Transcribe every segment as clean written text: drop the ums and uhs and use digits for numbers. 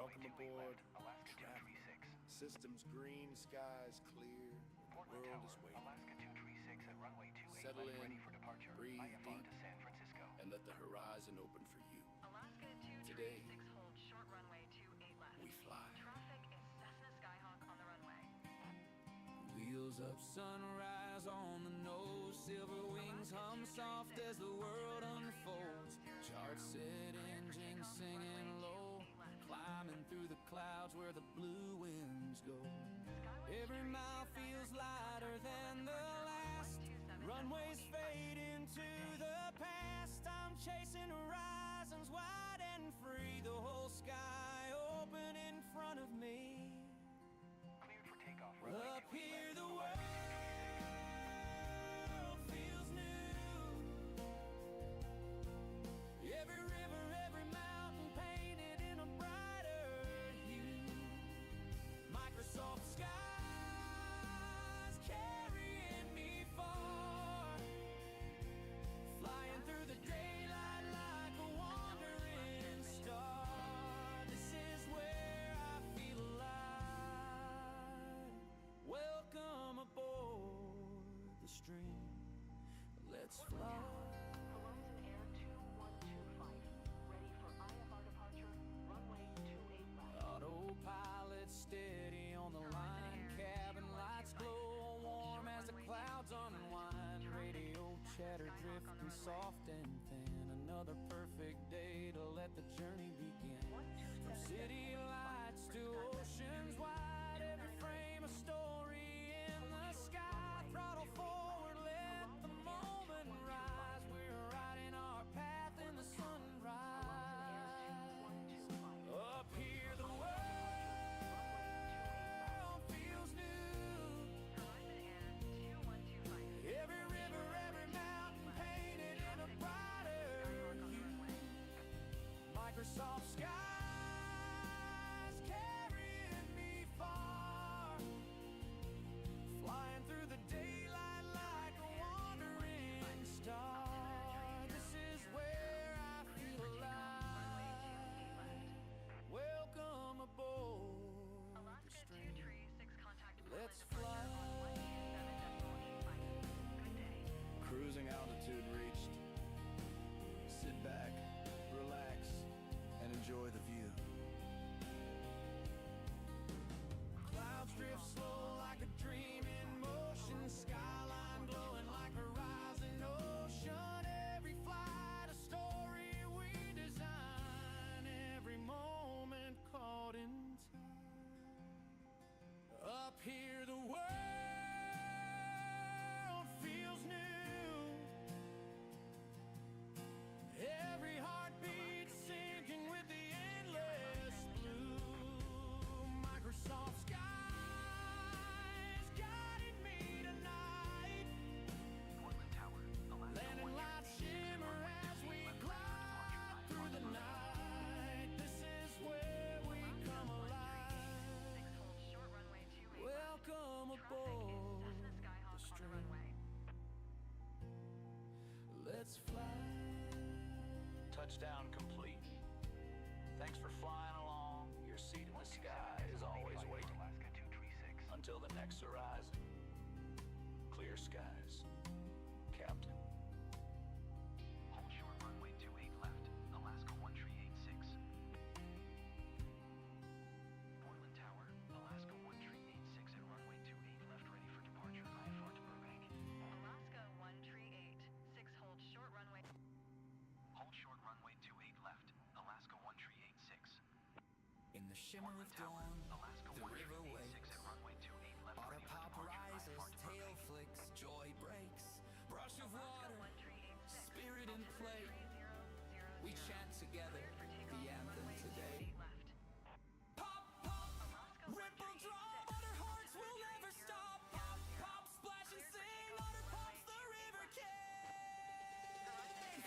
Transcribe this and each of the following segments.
Welcome aboard. Traffic. Systems green, skies clear. The world is waiting. Settle in, breathe deep, and let the horizon open for you. Today, we fly. Traffic is Cessna Skyhawk on the runway. Wheels up, sunrise on the nose. Silver wings hum soft as the world unfolds. Chart set engine singing low, climbing through the clouds where the blue winds go. Every mile feels lighter than the last. Runways fade into the past. I'm chasing horizons wide and free. The whole sky open in front of me. Up here the world feels new. Every river, every mountain painted in a brighter hue. Microsoft skies carrying me far, flying through the daylight like a wandering star. This is where I feel alive. Welcome aboard the stream. Let's fly. Horizon Air 2125. Ready for IFR departure. Runway 28 left. Autopilot steady on the line. Cabin lights glow warm as the clouds unwind. Radio chatter drifting soft and thin. Another perfect day to let the journey begin. From city lights to oceans wide, every frame a story in the sky. Throttle forward, let the moment rise. We're riding our path in the sunrise. Up here the world feels new. Every river, every mountain painted in a brighter hue. Microsoft skies carrying me far, flying through the daylight like a wandering star. This is where I feel alive. Welcome aboard the Alaska stream. 236 contact. Let's fly. Good day. Cruising altitude reached. Sit back, relax, and enjoy the view. Clouds drift slow like a dream in motion. Skyline glowing like a rising ocean. Every flight a story we design. Every moment caught in time. Up here the world feels new. Every heartbeat sinking with the endless blue. Microsoft skies guiding me tonight. Landing lights shimmer as we glide through the night. This is where we come alive. Short runway 28 left. Welcome Traffic aboard is Cessna the Skyhawk on the stream. runway. Let's fly. Touchdown complete. Thanks for flying along. Your seat in the sky is always waiting. Alaska 236. Until the next horizon. Clear skies. Captain. Hold short runway 28 left. Alaska 1386. Portland Tower, Alaska 1386 at runway 28 left, ready for departure. IFR to Burbank. Alaska 138. 6 hold short runway. Hold short runway 28 left. Alaska 1386. In the shimmer Portland of Tower, dawn, Alaska the river 1386 wakes. at runway 28 left, Auto ready for pop departure. rises, IFR to tail Burbank. flicks, joy breaks. Brush of water, 1386. spirit in play. 3000. We chant together the anthem today. Left. Pop, pop, Alaska ripple 138. drop, our hearts will never stop. Pop, pop, splash and sing, otter pops the river king.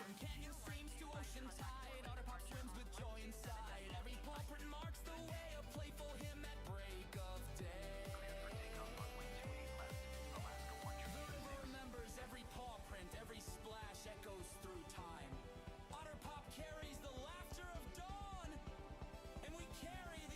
From canyon streams to ocean tide, otter pop swims with joy inside. Every paw print marks the way, a playful hymn at break of day. The river remembers every paw print, every splash echoes through time. Otter pop carries the laughter of dawn, and we carry the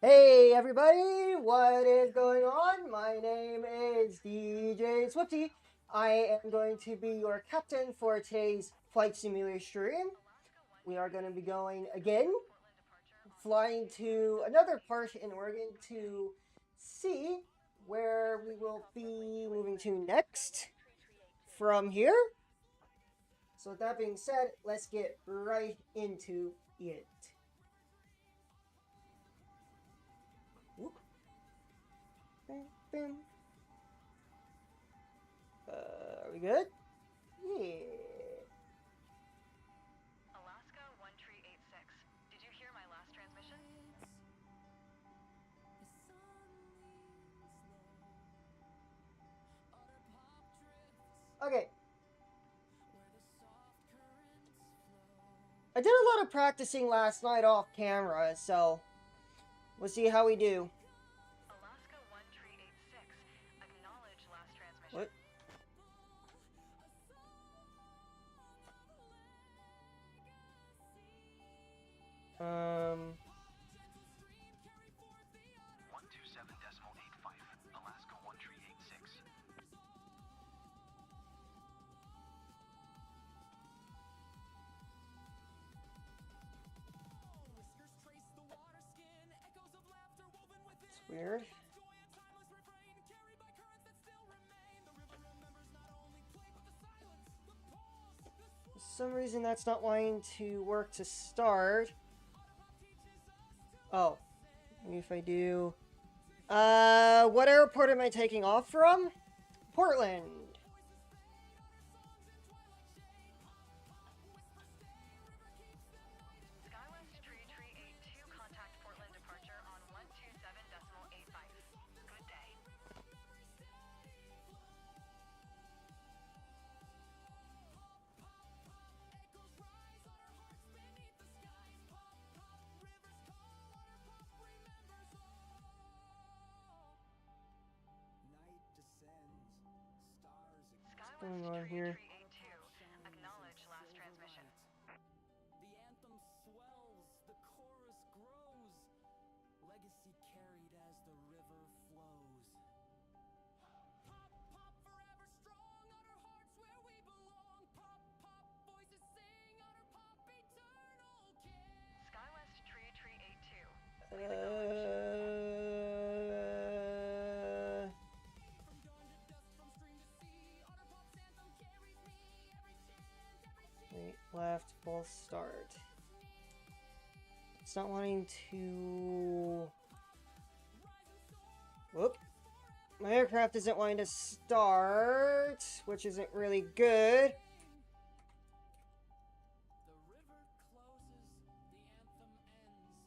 Hey everybody, what is going on? My name is DJ Swifty. I am going to be your captain for today's flight simulator stream. We are going to be going again, flying to another part in Oregon to see where we will be moving to next from here. So with that being said, let's get right into it. Whoop. Bam, bam. Are we good? Yeah. Alaska 1386. Did you hear my last transmission? Okay. I did a lot of practicing last night off camera, so we'll see how we do. Alaska 1386. Acknowledge last transmission. What? Um. 127.85. Alaska 1386. It's weird. For some reason, that's not wanting to work to start. Oh, maybe if I do. What airport am I taking off from? Portland. SkyWest Tree 82, contact Portland departure on 127.85. Good day. What's going on SkyWest here? 3382. Acknowledge last transmission. The anthem swells, the chorus grows, legacy carried as the river flows. Pop, pop, forever strong, on our hearts where we belong. Pop, pop, voices sing, on our pop, eternal king. SkyWest Tree 382. Wait, left, full start. It's not wanting to... Whoop. My aircraft isn't wanting to start, which isn't really good. The river closes, the anthem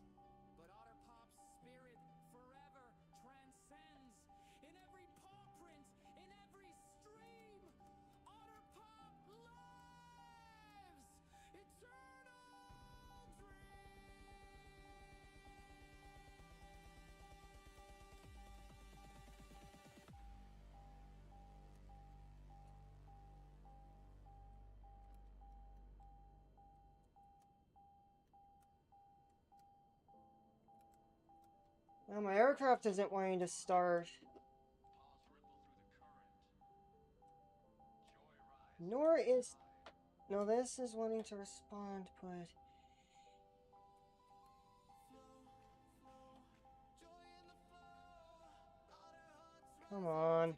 ends, but Otter Pop's spirit forever transcends. In every paw print, in every stream, Otter Pop lives, eternal dream. Well, my aircraft isn't wanting to start. Nor is... No, this is wanting to respond, but... Come on.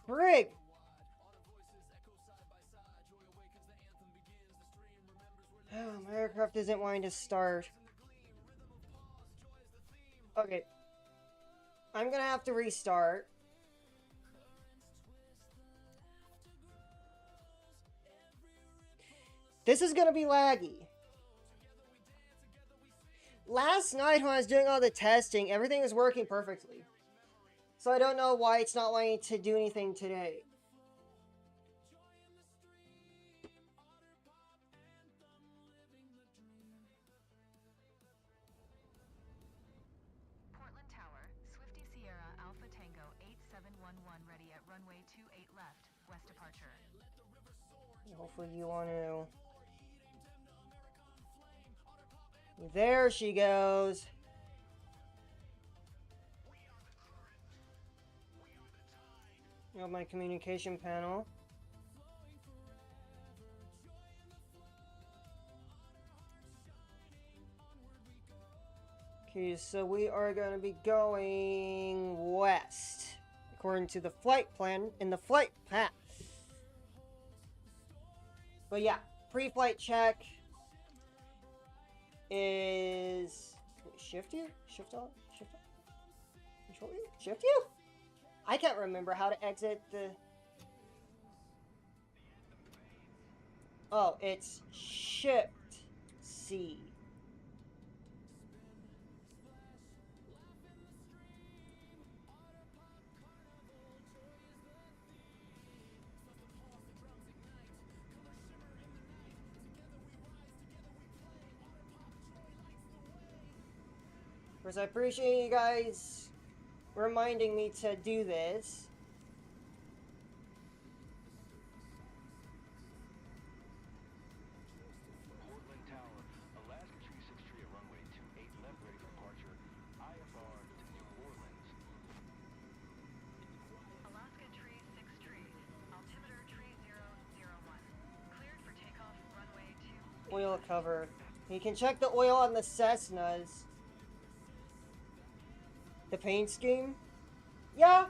Frig! Oh, my aircraft isn't wanting to start. Okay. I'm gonna have to restart. This is gonna be laggy. Last night when I was doing all the testing, everything was working perfectly. So I don't know why it's not wanting to do anything today. Portland Tower, Swifty Sierra Alpha Tango 8711 ready at runway 28 left. West departure. Hopefully you want to... There she goes. You have my communication panel. Okay, so we are going to be going west, according to the flight plan in the flight path. But yeah, pre-flight check is shift you, shift on, control you, shift you. I can't remember how to exit the. Oh, it's shift C. Of course, I appreciate you guys reminding me to do this. Portland Tower, Alaska 363 at runway 28 left, ready for departure. IFR to New Orleans. Alaska tree 63, altimeter tree 001. Cleared for takeoff, runway 2. Oil cover. You can check the oil on the Cessnas. The paint scheme? Yeah.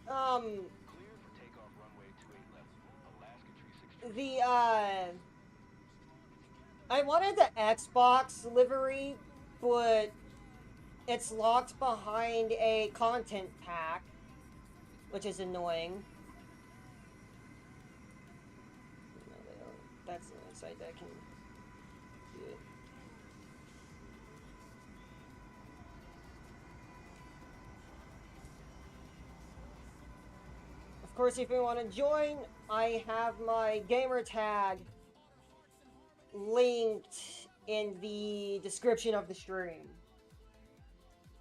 Cleared for takeoff, runway 28 left. Alaska 363. I wanted the Xbox livery, but it's locked behind a content pack, which is annoying. No, they don't. That's the only side that can do it. Of course, if you want to join, I have my gamer tag linked in the description of the stream.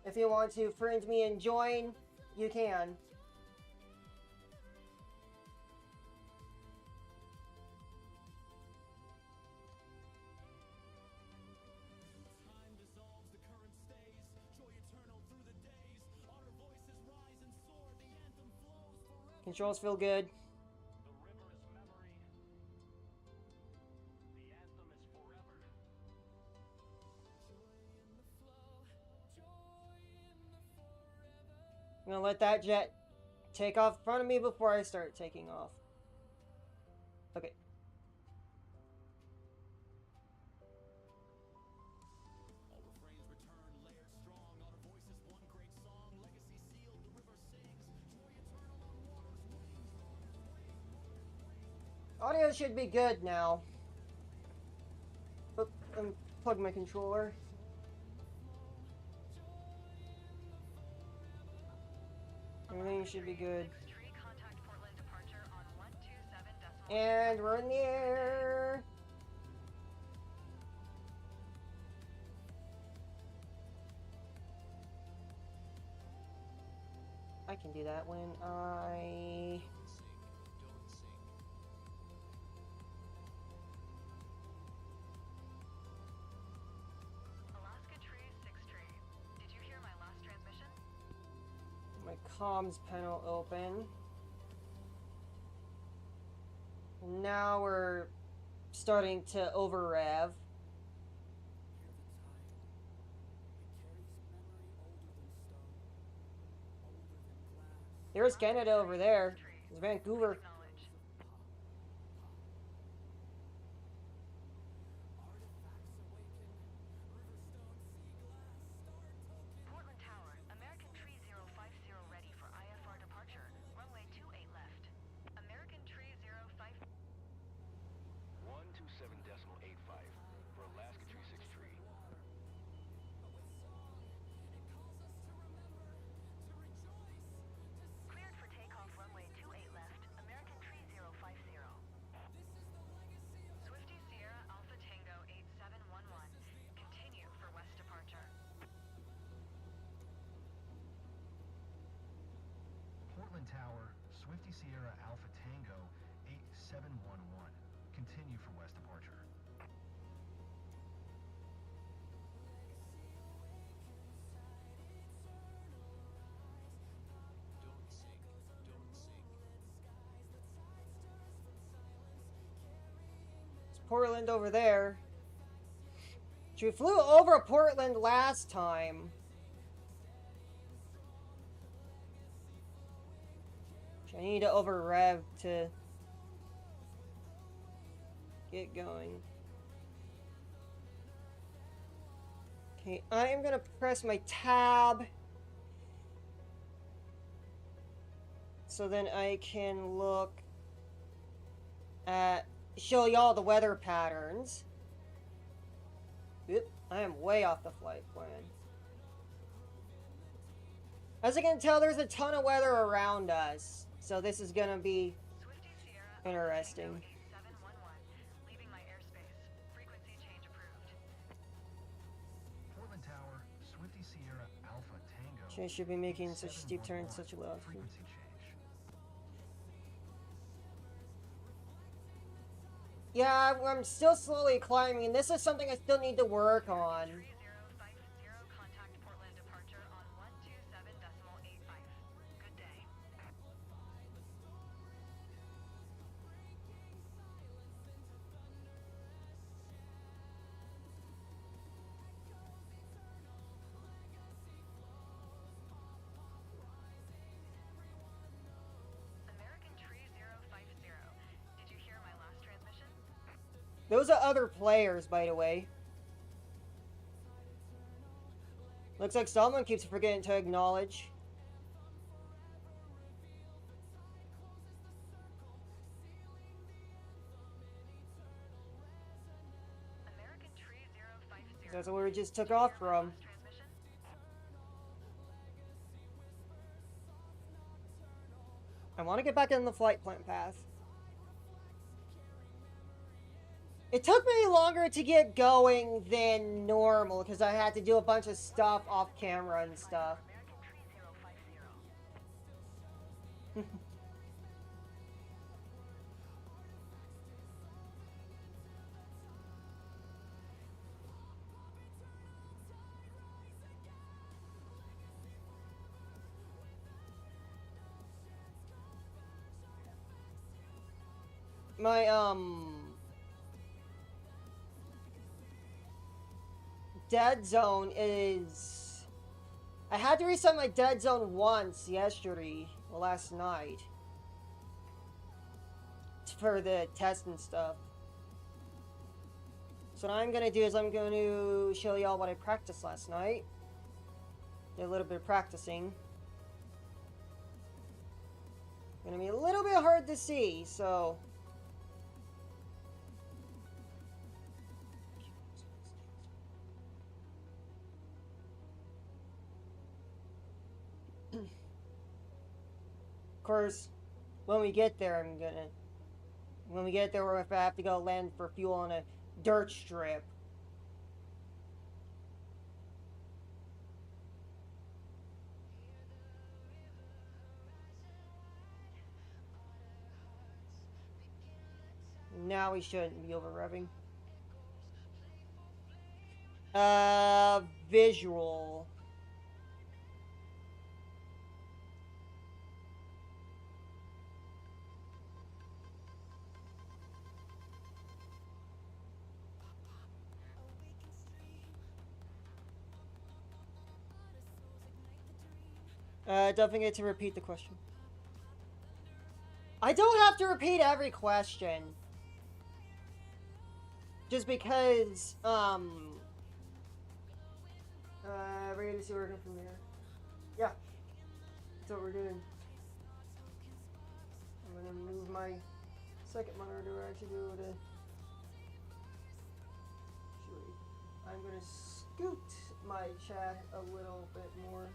If you want to friend me and join, you can. Controls feel good. The river is memory. The anthem is forever. I'm gonna let that jet take off in front of me before I start taking off. Okay. Audio should be good now. Unplug my controller. Everything should be good. And we're in the air. I can do that when I... Alaska tree 63. Did you hear my last transmission? My comms panel open. Now we're starting to over rev. There's Canada over there. There's Vancouver. Portland Tower, American tree 050 ready for IFR departure. Runway 28 left. American tree 05. 127.85 for Alaska 363. Cleared for takeoff, runway 28 left. American Swifty Sierra Alpha Tango 8711. Continue for west departure. It's Portland over there. We flew over Portland last time. I need to over rev to get going. Okay, I am gonna press my tab so then I can look at, show y'all the weather patterns. Oop, I am way off the flight plan. As you can tell, there's a ton of weather around us, so this is gonna be interesting. Leaving my airspace. Frequency change approved. Portland Tower, Swifty Sierra Alpha Tango. She should be making such a steep turn, such a low altitude. Frequency change. Yeah, I'm still slowly climbing, and this is something I still need to work on. 3050, contact Portland departure on 127.85. Good day. American Tree 050. Did you hear my last transmission? Those are other players, by the way. Looks like someone keeps forgetting to acknowledge. American Tree 050. That's where we just took off from. Last transmission? I want to get back in the flight plan path. It took me longer to get going than normal because I had to do a bunch of stuff off camera and stuff. American Tree 050. My, dead zone is... I had to reset my dead zone once yesterday, well, last night. For the test and stuff. So what I'm gonna do is I'm going to show y'all what I practiced last night. Did a little bit of practicing. Gonna be a little bit hard to see, so... Of course, when we get there, when we get there, we're gonna have to go land for fuel on a dirt strip. Now we shouldn't be over revving. Visual. Don't forget to repeat the question. I don't have to repeat every question. Just because, ready to see working from here. Yeah. That's what we're doing. I'm gonna move my second monitor to actually be able to... I'm gonna scoot my chat a little bit more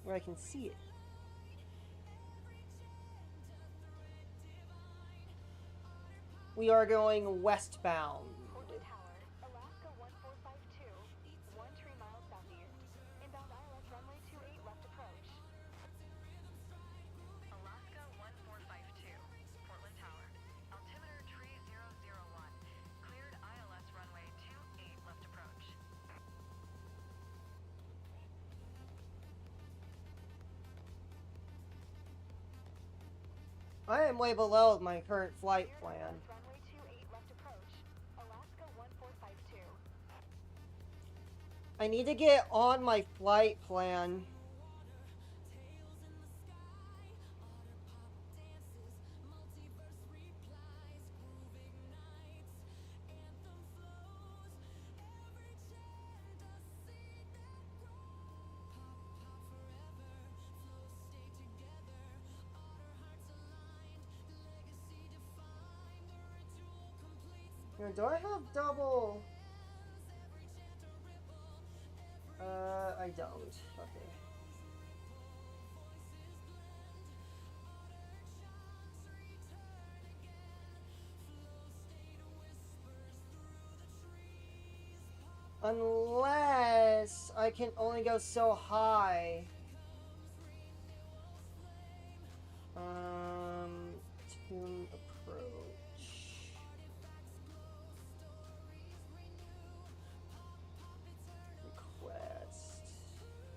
where I can see it. We are going westbound. Portland Tower, Alaska 1452, 13 miles southeast. Inbound ILS runway 28 left approach. Alaska I am way below my current flight plan. Runway 28 left approach. Alaska 1452. I need to get on my flight plan. Do I have double? I don't. Okay. Unless I can only go so high. Tune approach. Request.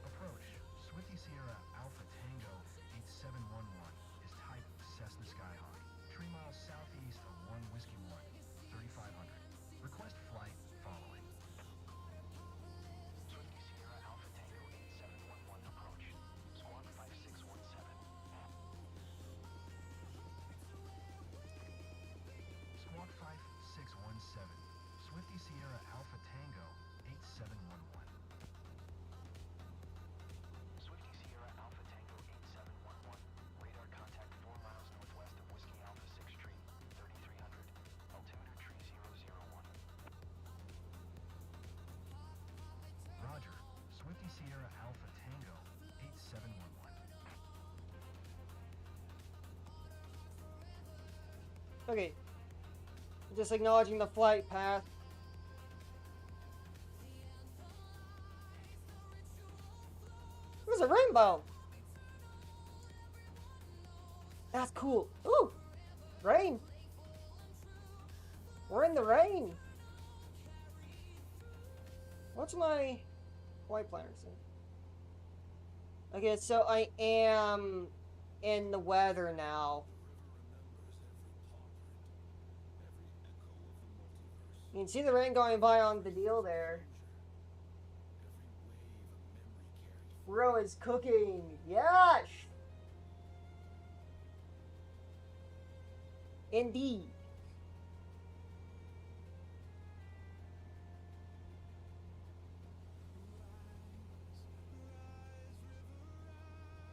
Approach. Swifty Sierra Alpha Tango 8711 is type Cessna Skyhawk. 3 miles southeast of 1 Whiskey 1, 3500. Request flight following. Swifty Sierra Alpha Tango 8711 approach. Squawk 5617. Squawk 5617. Swifty Sierra Alpha Tango 8711. Swifty Sierra Alpha Tango 8711. Radar contact 4 miles northwest of Whiskey Alpha 6 Tree, 3300. Altimeter tree 001. Roger. Swifty Sierra Alpha Tango 8711. Okay. Just acknowledging the flight path. There's a rainbow! That's cool. Ooh! Rain! We're in the rain! What's my flight planner say? Okay, so I am in the weather now. You can see the rain going by on the deal there. Bro is cooking. Yes! Indeed.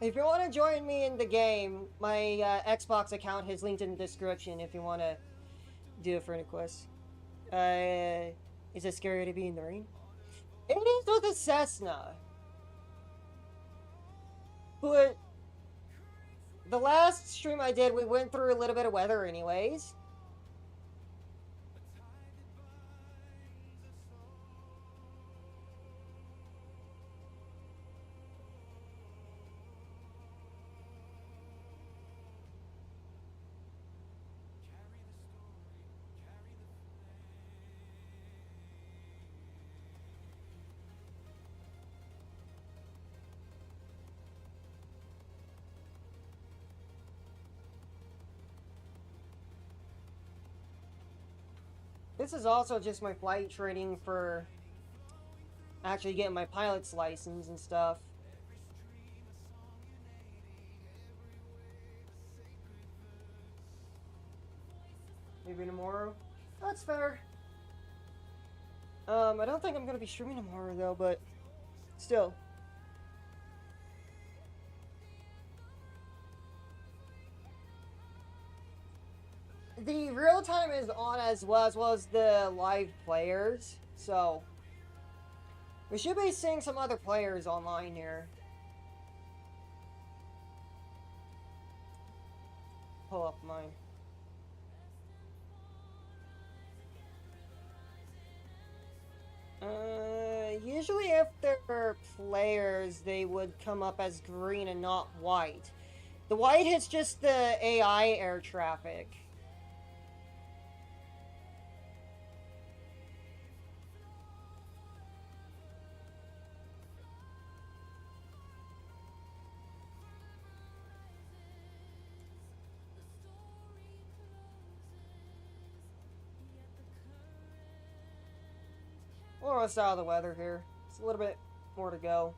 If you want to join me in the game, my Xbox account is linked in the description if you want to do a friend request. Is it scary to be in the rain? It is with a Cessna. But the last stream I did, we went through a little bit of weather anyways. This is also just my flight training for actually getting my pilot's license and stuff. Maybe tomorrow? That's fair. I don't think I'm gonna be streaming tomorrow though, but still. The real time is on as well as the live players, so we should be seeing some other players online here. Pull up mine. Usually if they're players, they would come up as green and not white. The white is just the AI air traffic. almost out of the weather here. It's a little bit more to go.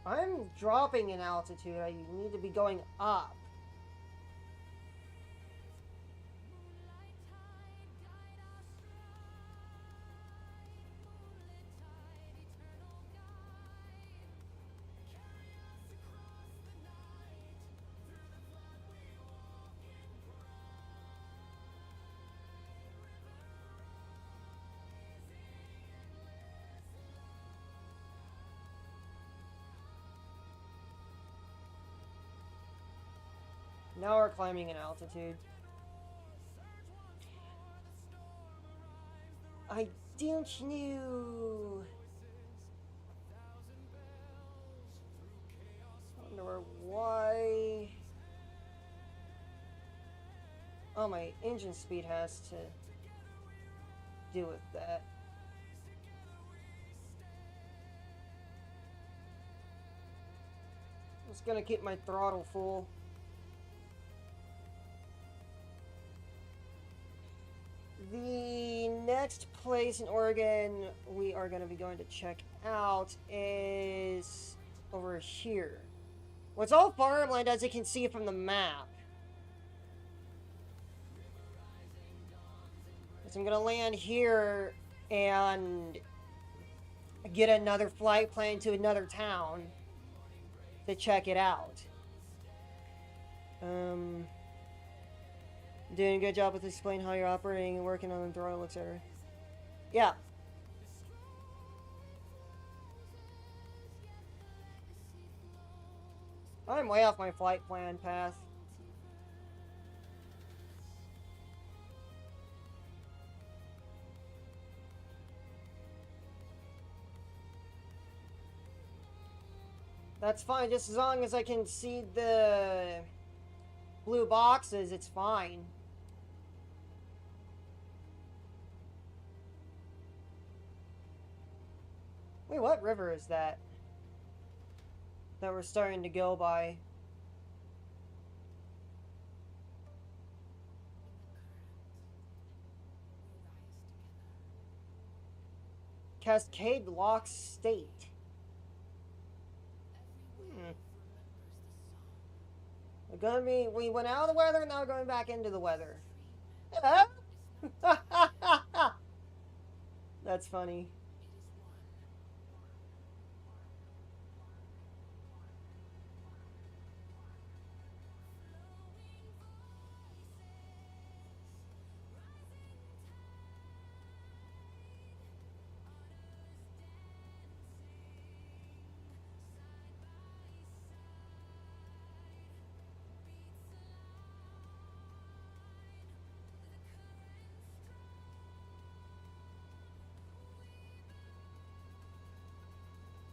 I'm dropping in altitude. I need to be going up. Now we're climbing in altitude. I don't know. Wonder why. Oh, my engine speed has to do with that. I'm just gonna keep my throttle full. The next place in Oregon we are going to be going to check out is over here. Well, it's all farmland as you can see from the map. So I'm going to land here and get another flight plan to another town to check it out. Doing a good job with explaining how you're operating and working on the throttle, etc. Yeah. I'm way off my flight plan path. That's fine, just as long as I can see the blue boxes, it's fine. Wait, what river is that? That we're starting to go by? Cascade Lock State. We went out of the weather, now we're going back into the weather. That's funny.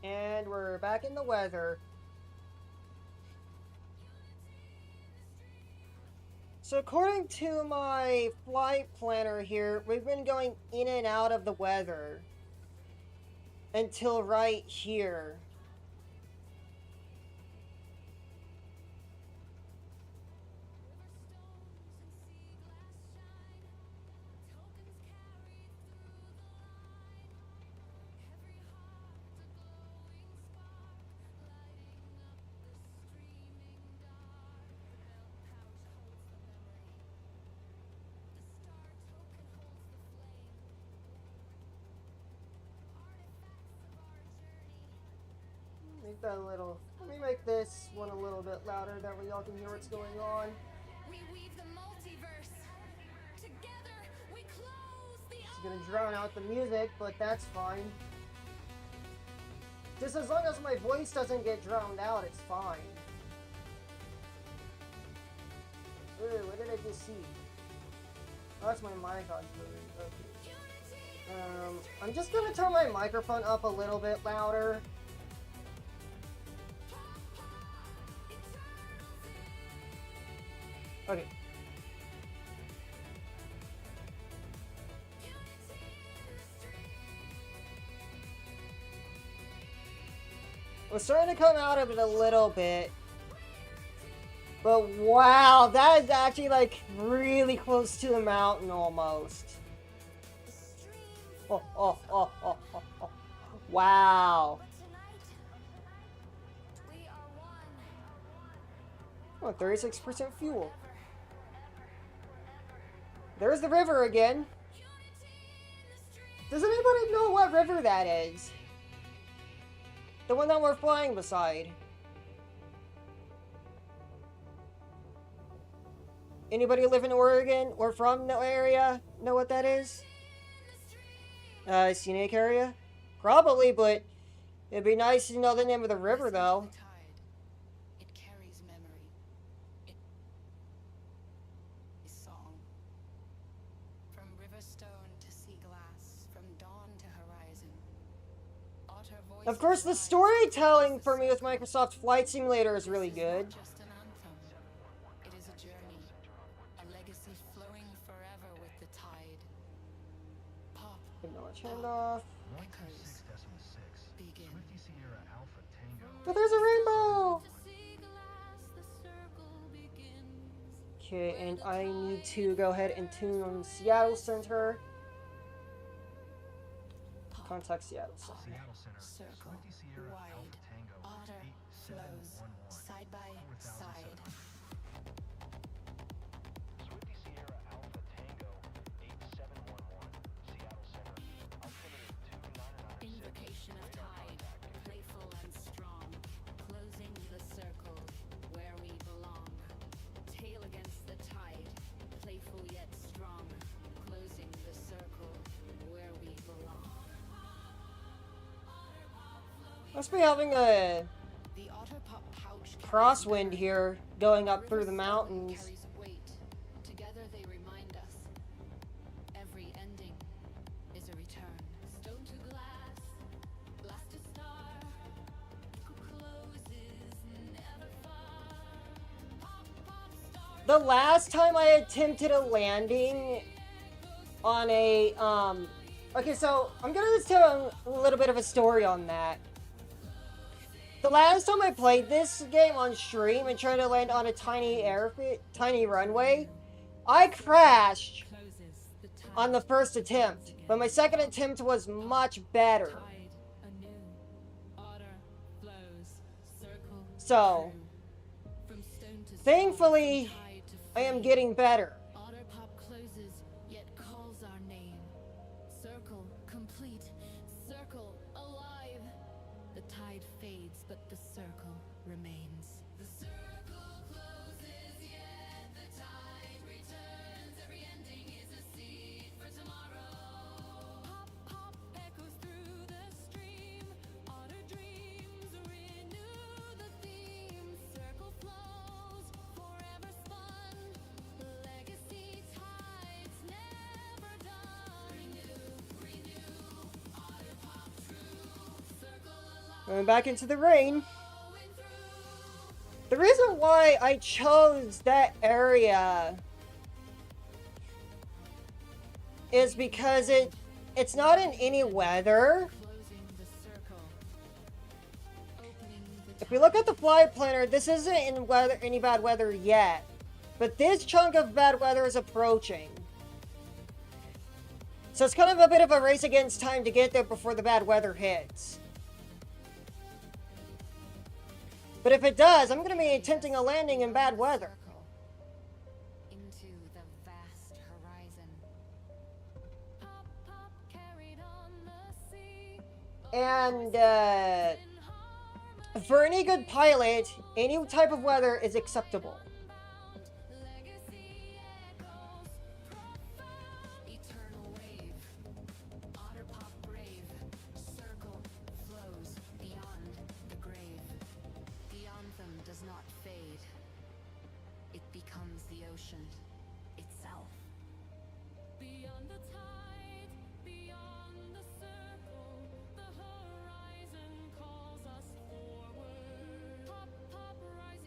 And we're back in the weather. So according to my flight planner here, we've been going in and out of the weather until right here. Make that a little. Let me make this one a little bit louder, that way y'all can hear what's going on. We weave the multiverse. Together we close the It's gonna drown out the music, but that's fine. Just as long as my voice doesn't get drowned out, it's fine. Ooh, what did I just see? Oh, that's my mic on. Okay. I'm just gonna turn my microphone up a little bit louder. Okay. We're starting to come out of it a little bit. But wow, that is actually like really close to the mountain almost. Oh. Wow. Oh, 36% fuel. There's the river again. Does anybody know what river that is? The one that we're flying beside. Anybody live in Oregon or from the area know what that is? Scenic area? Probably, but it'd be nice to know the name of the river, though. It carries memory. It is song. From riverstone to sea glass, from dawn to horizon. Of course, the storytelling for me with Microsoft Flight Simulator is really good. Just an anthem. It is a journey, a legacy flowing forever with the tide. Pop. Turned off. 126.6. Begin. Swifty Sierra Alpha Tango. But there's a rainbow! Okay, and I need to go ahead and tune on Seattle Center. Contact Seattle Center. Seattle Center. Circle. Swifty Sierra Wide. Alpha Tango. Otter flows 8711. side by side. Swifty Sierra Alpha Tango 8711. Seattle Center. Altimeter 2996. Invocation of tide, playful and strong, closing the circle where we belong. Tail against the tide, playful yet strong, closing the circle where we belong. Must be having a The otter pop pouch crosswind here going up through the mountains. carries weight. Together they remind us. Every ending is a return. Stone to glass, glass to star. Who closes never far. Pop, pop, star. The last time I attempted a landing on a, okay, so I'm gonna just tell a little bit of a story on that. The last time I played this game on stream and tried to land on a tiny runway, I crashed Closes the tide. on the first attempt, but my second attempt was much better. Tide anew. Otter flows. Circle. So, true. From stone to thankfully, stone, tide to I am fade. getting better. Otter pop closes, yet calls our name. Circle complete, circle alive. The tide fades, but the circle remains. The circle closes, yet the tide returns. Every ending is a seed for tomorrow. Pop, pop echoes through the stream. Otter dreams renew the theme. Circle flows, forever spun. Legacy tides never done. Renew, otter pop true. Circle alive. Going back into the rain. The reason why I chose that area is because it's not in any weather. Closing the circle. Opening the If we look at the flight planner, this isn't in any bad weather yet. But this chunk of bad weather is approaching. So it's kind of a bit of a race against time to get there before the bad weather hits. But if it does, I'm going to be attempting a landing in bad weather. circle. Into the vast horizon. Pop, pop, carried on the sea. And for any good pilot, any type of weather is acceptable. Legacy echoes profound. Eternal wave. Otter pop brave. Circle flows beyond the grave. The anthem does not fade. It becomes the ocean itself.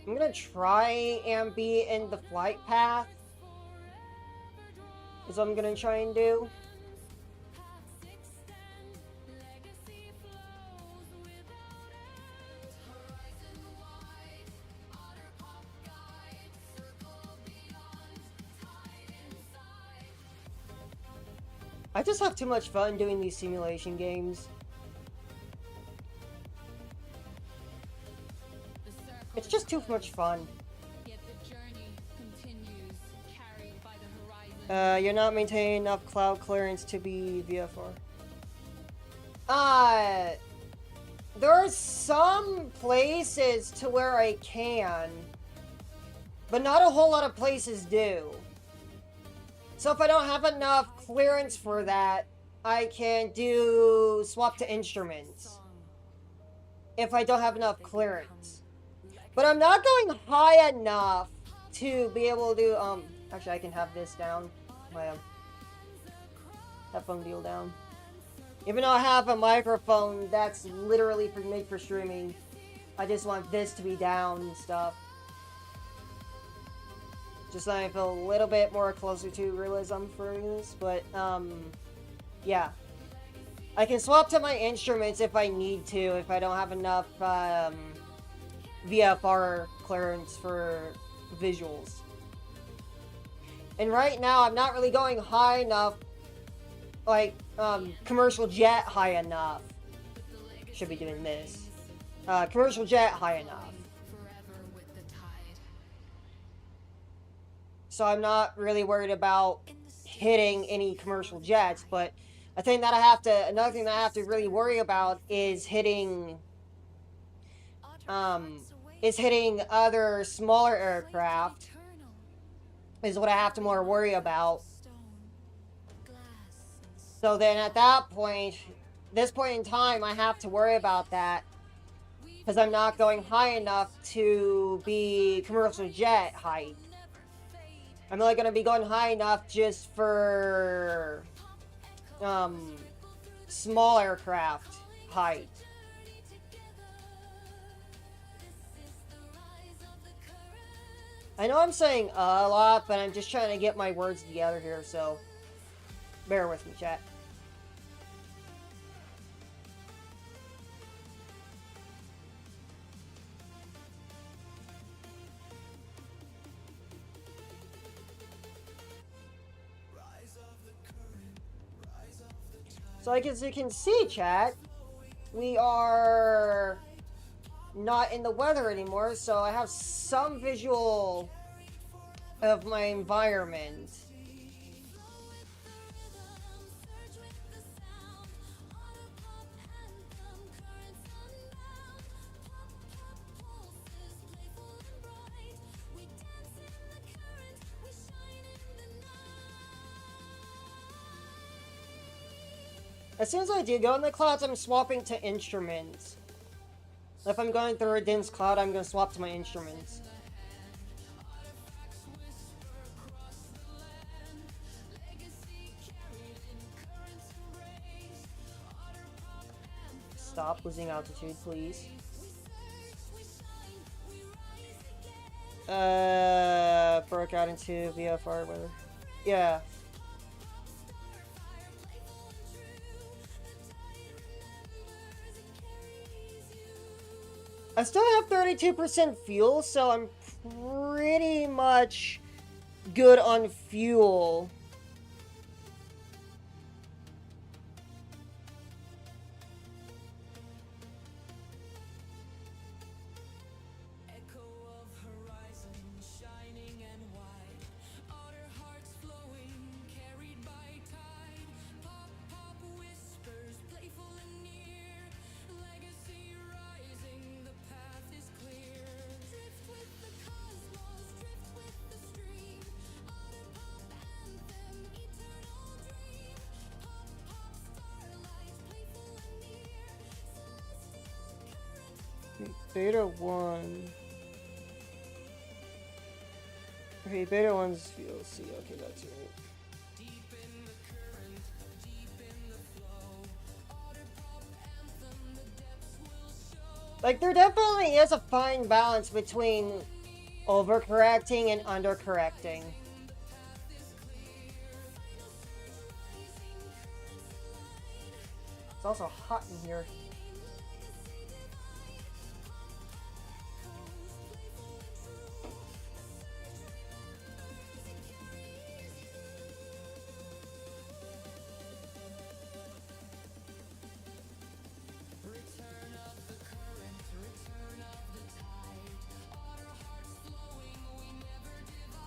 I'm gonna try and be in the flight path. Is what I'm gonna try and do. I just have too much fun doing these simulation games. It's just too much fun. You're not maintaining enough cloud clearance to be VFR. There are some places to where I can, but not a whole lot of places do. So if I don't have enough clearance for that, I can do swap to instruments. If I don't have enough clearance. But I'm not going high enough to be able to, actually I can have this down. My headphone deal down. Even though I have a microphone that's literally made for streaming, I just want this to be down and stuff. Just so I feel a little bit more closer to realism for this, but, yeah. I can swap to my instruments if I need to, if I don't have enough, VFR clearance for visuals. And right now, I'm not really going high enough, like, commercial jet high enough. Should be doing this. Commercial jet high enough. So I'm not really worried about hitting any commercial jets, but a thing that another thing that I have to really worry about is hitting other smaller aircraft, is what I have to more worry about. So then at that point, this point in time, I have to worry about that, because I'm not going high enough to be commercial jet height. I'm only going to be going high enough just for small aircraft height. I know I'm saying a lot, but I'm just trying to get my words together here, so bear with me, chat. So as you can see, chat, we are not in the weather anymore, so I have some visual of my environment. As soon as I do go in the clouds, I'm swapping to instruments. If I'm going through a dense cloud, I'm going to swap to my instruments. Stop losing altitude, please. Broke out into VFR weather. Yeah. I still have 32% fuel, so I'm pretty much good on fuel. Beta 1. Okay, Beta 1's VLC. Okay, that's right. Like, there definitely is a fine balance between overcorrecting and undercorrecting. It's also hot in here.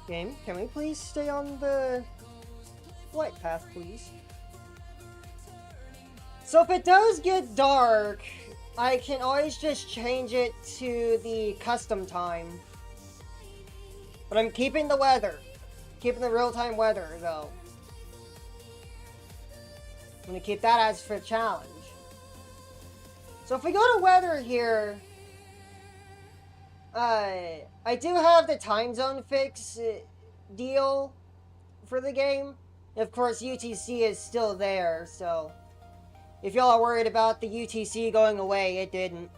Game, can we please stay on the flight path, please? So if it does get dark, I can always just change it to the custom time. But I'm keeping the weather. Keeping the real-time weather, though. I'm gonna keep that as for challenge. So if we go to weather here, I do have the time zone fix deal for the game. Of course, UTC is still there, so if y'all are worried about the UTC going away, it didn't.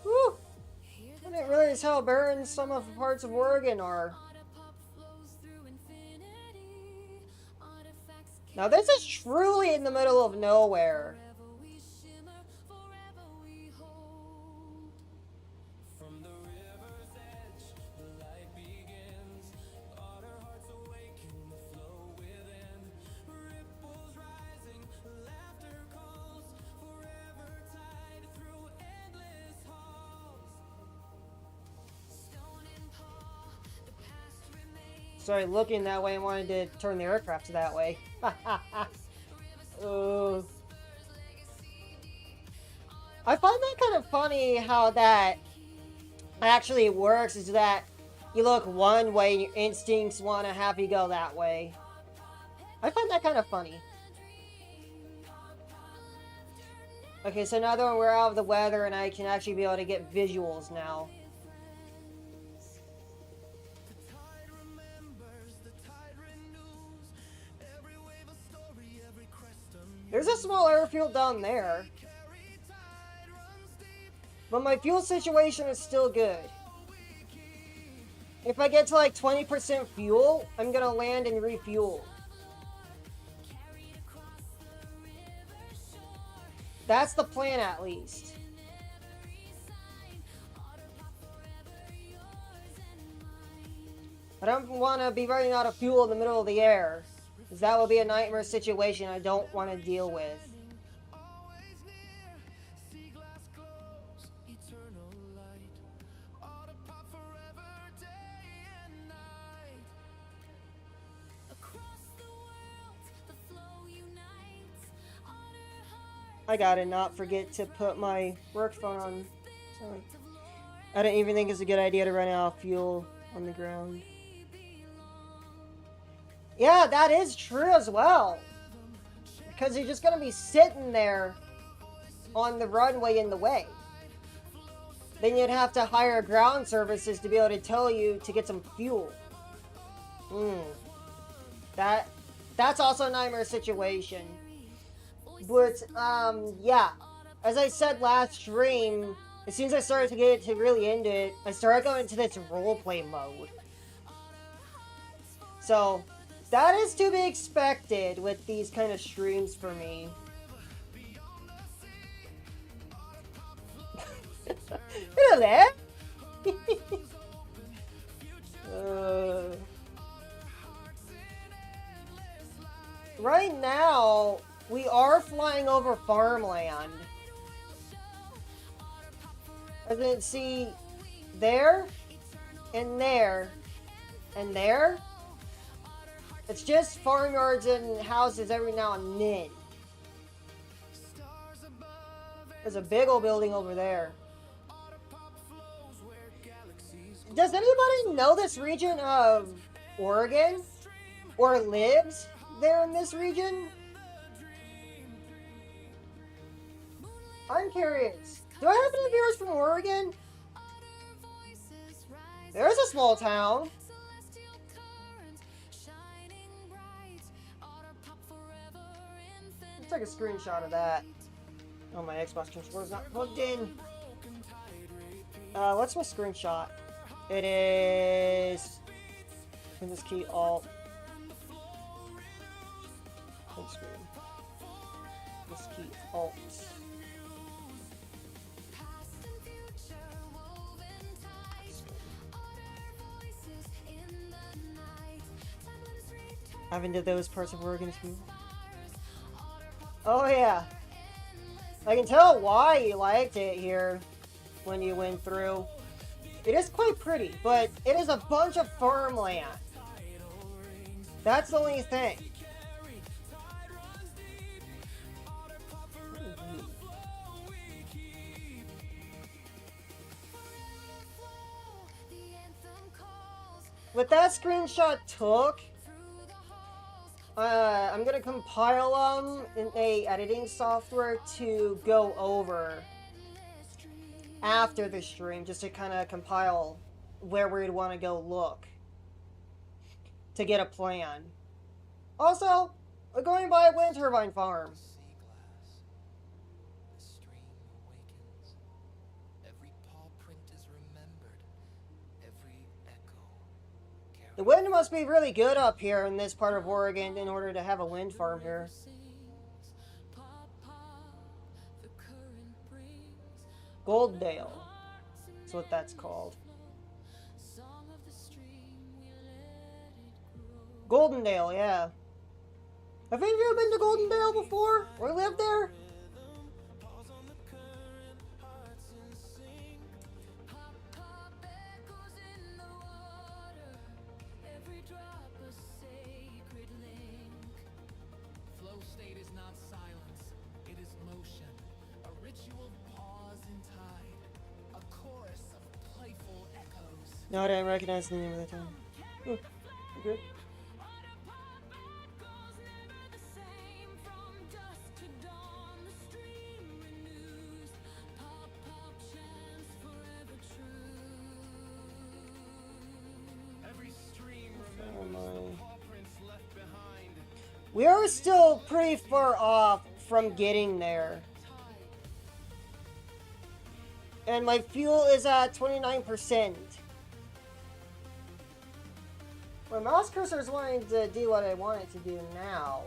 Whew! I didn't realize how barren some of the parts of Oregon are. Now this is truly in the middle of nowhere. Sorry, looking that way and wanted to turn the aircraft that way. I find that kind of funny how that actually works, is that you look one way and your instincts want to have you go that way. I find that kind of funny. Okay, so now that we're out of the weather and I can actually be able to get visuals now. There's a small airfield down there. But my fuel situation is still good. If I get to like 20% fuel, I'm gonna land and refuel. That's the plan, at least. I don't want to be running out of fuel in the middle of the air, because that will be a nightmare situation I don't want to deal with. I gotta not forget to put my work phone on. Sorry. I didn't even think it's a good idea to run out of fuel on the ground. Yeah, that is true as well. Because you're just gonna be sitting there on the runway in the way. Then you'd have to hire ground services to be able to tell you to get some fuel. That's also a nightmare situation. But, yeah. As I said last stream, as soon as I started to get really into it, I started going into this roleplay mode. So, that is to be expected with these kind of streams for me. Hello there! Right now, we are flying over farmland. As you can see, there, and there, and there. It's just farmyards and houses every now and then. There's a big old building over there. Does anybody know this region of Oregon? Or lives there in this region? I'm curious. Do I have any viewers from Oregon? There's a small town. take a screenshot of that. Oh, my Xbox controller's not plugged in. What's my screenshot? It is... This key Alt. Full screen. This key Alt. Having to those parts of Oregon school. Oh yeah. I can tell why you liked it here when you went through. It is quite pretty, but it is a bunch of farmland. That's the only thing. What that screenshot took, I'm gonna compile them in a editing software to go over after the stream, just to kind of compile where we'd want to go look to get a plan. Also, we're going by a wind turbine farm. The wind must be really good up here in this part of Oregon in order to have a wind farm here. Goldendale. That's what that's called. Goldendale, yeah. Have any of you been to Goldendale before? Or lived there? No, I didn't recognize the name of the town. Oh, good. Oh my. We are still pretty far off from getting there. And my fuel is at 29%. My mouse cursor is wanting to do what I want it to do now.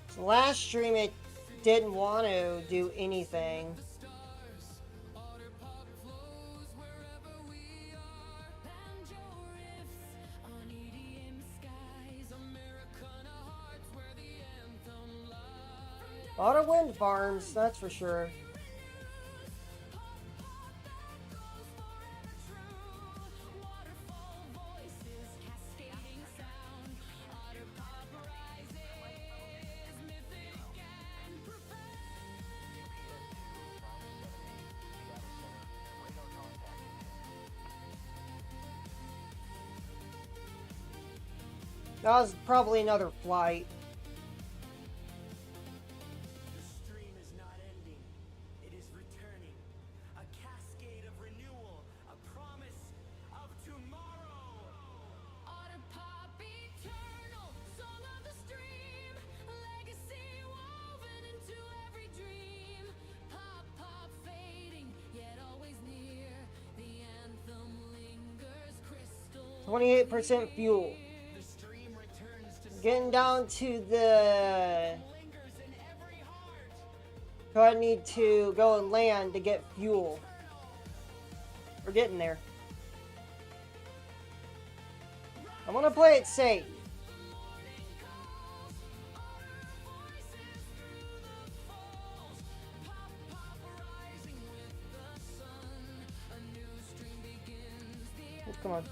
So last stream it didn't want to do anything. A lot of wind farms, that's for sure. That was probably another flight. The stream is not ending. It is returning. A cascade of renewal. A promise of tomorrow. Otter pop eternal, song of the stream, legacy woven into every dream. Pop, pop fading, yet always near. The anthem lingers crystal. 28% fuel. Getting down to the... So I need to go and land to get fuel. We're getting there. I want to play it safe. Come on.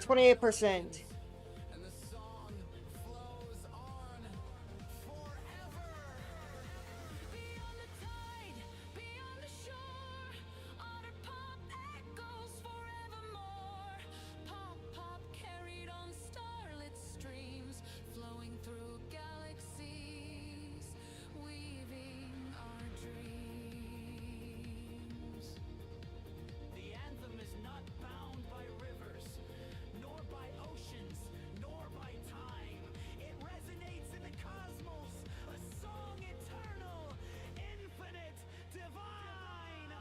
28%.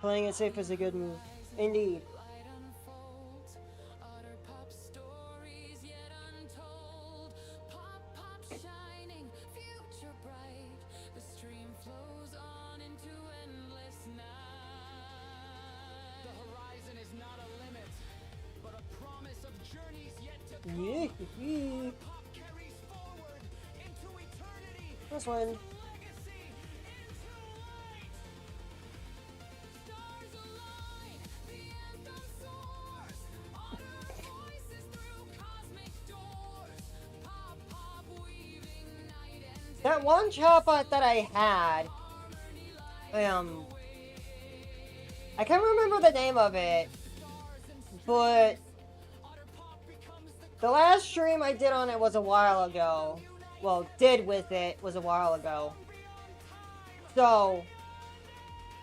Playing it safe is a good move. Indeed. Yee-hee-hee. This one. That one chatbot that I had, I can't remember the name of it, but the last stream I did on it was a while ago. Well, did with it was a while ago. So,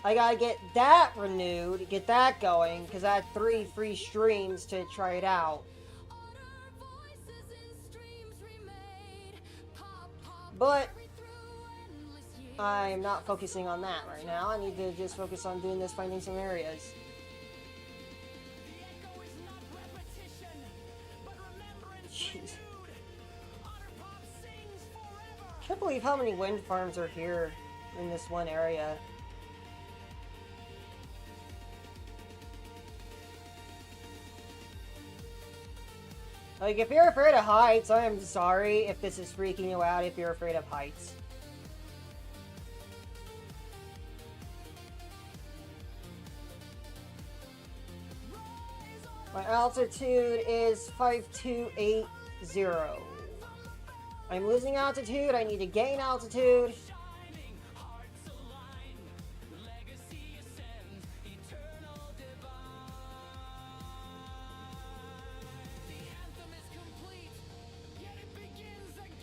I gotta get that renewed, get that going, because I had 3 free streams to try it out. But I'm not focusing on that right now. I need to just focus on doing this, finding some areas. Jeez. Can't believe how many wind farms are here in this one area. Like, if you're afraid of heights, I am sorry if this is freaking you out if you're afraid of heights. My altitude is 5280. I'm losing altitude, I need to gain altitude.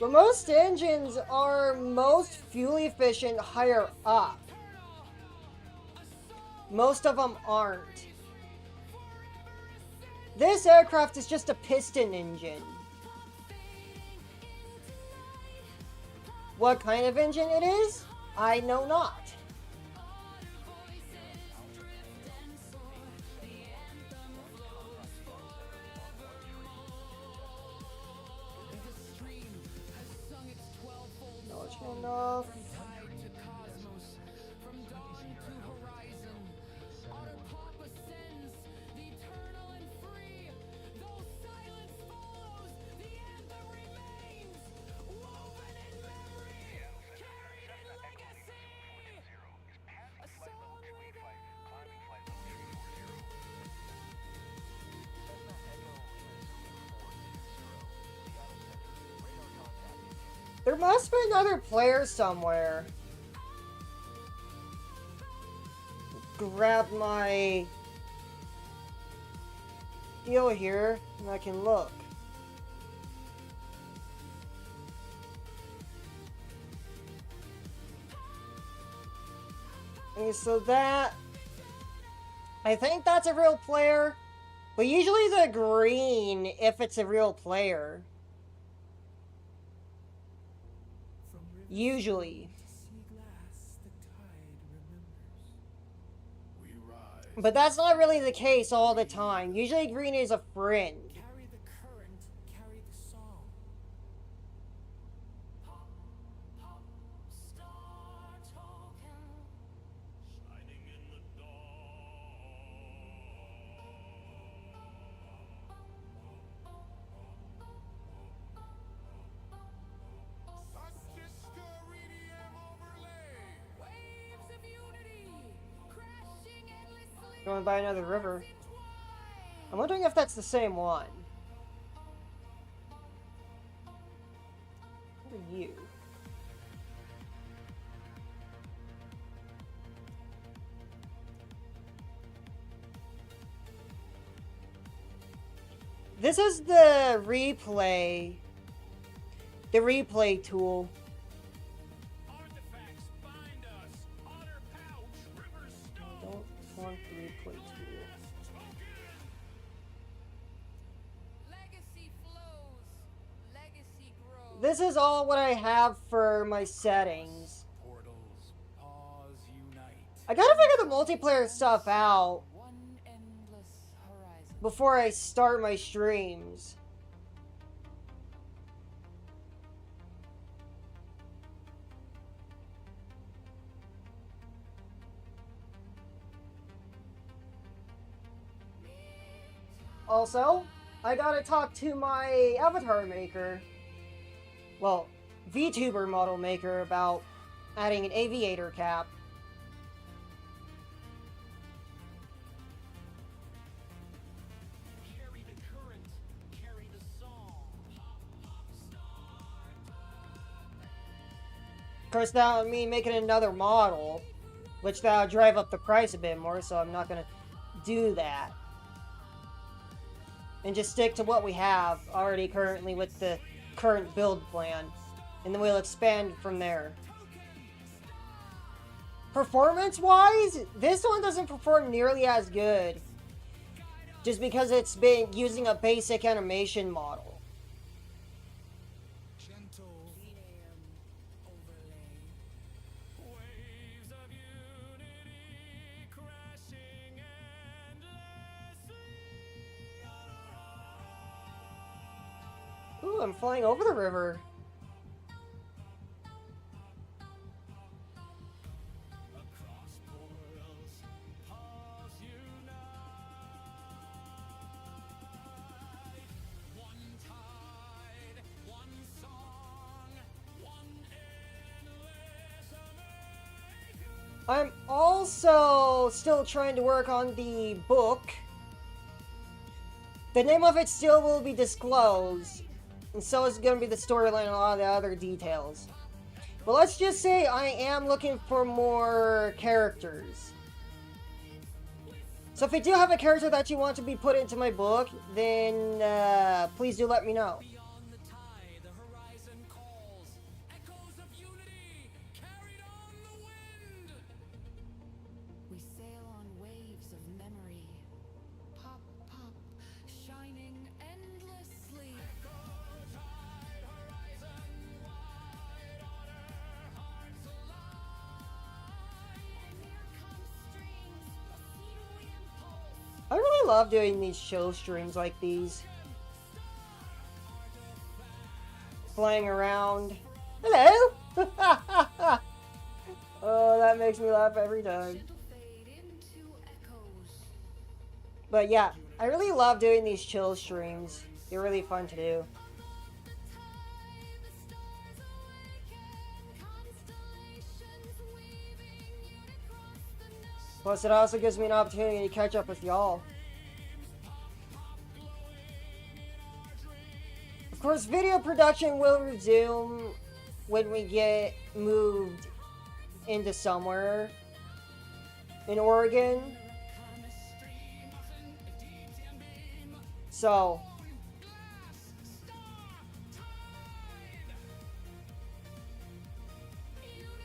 But most engines are most fuel efficient higher up. Most of them aren't. This aircraft is just a piston engine. What kind of engine it is? I know not. Not enough. There must be another player somewhere. Grab my deal here and I can look. Okay, so that, I think that's a real player, but usually the green if it's a real player. Usually. But that's not really the case all the time. Usually green is a friend. Carry the current, carry the song. Shining in the Going by another river. I'm wondering if that's the same one. What are you? This is the replay tool. Artifacts bind us. Otter pouch, river stone. I don't want the replay tool. Legacy flows, legacy grows. This is all what I have for my settings. Portals, pause, unite. I gotta figure the multiplayer stuff out before I start my streams. Also, I gotta talk to my avatar maker, well, VTuber model maker, about adding an aviator cap. Carry the current, carry the song. Of course, that would mean making another model, which that'll drive up the price a bit more, so I'm not gonna do that. And just stick to what we have already currently with the current build plan. And then we'll expand from there. Performance-wise, this one doesn't perform nearly as good. Just because it's been using a basic animation model. Ooh, I'm flying over the river. I'm also still trying to work on the book. The name of it still will be disclosed, and so is going to be the storyline and a lot of the other details. But let's just say I am looking for more characters. So if you do have a character that you want to be put into my book, then please do let me know. I really love doing these show streams like these. Flying around. Hello! Oh, that makes me laugh every time. But yeah, I really love doing these chill streams. They're really fun to do. Plus, it also gives me an opportunity to catch up with y'all. Of course, video production will resume when we get moved into somewhere in Oregon. So,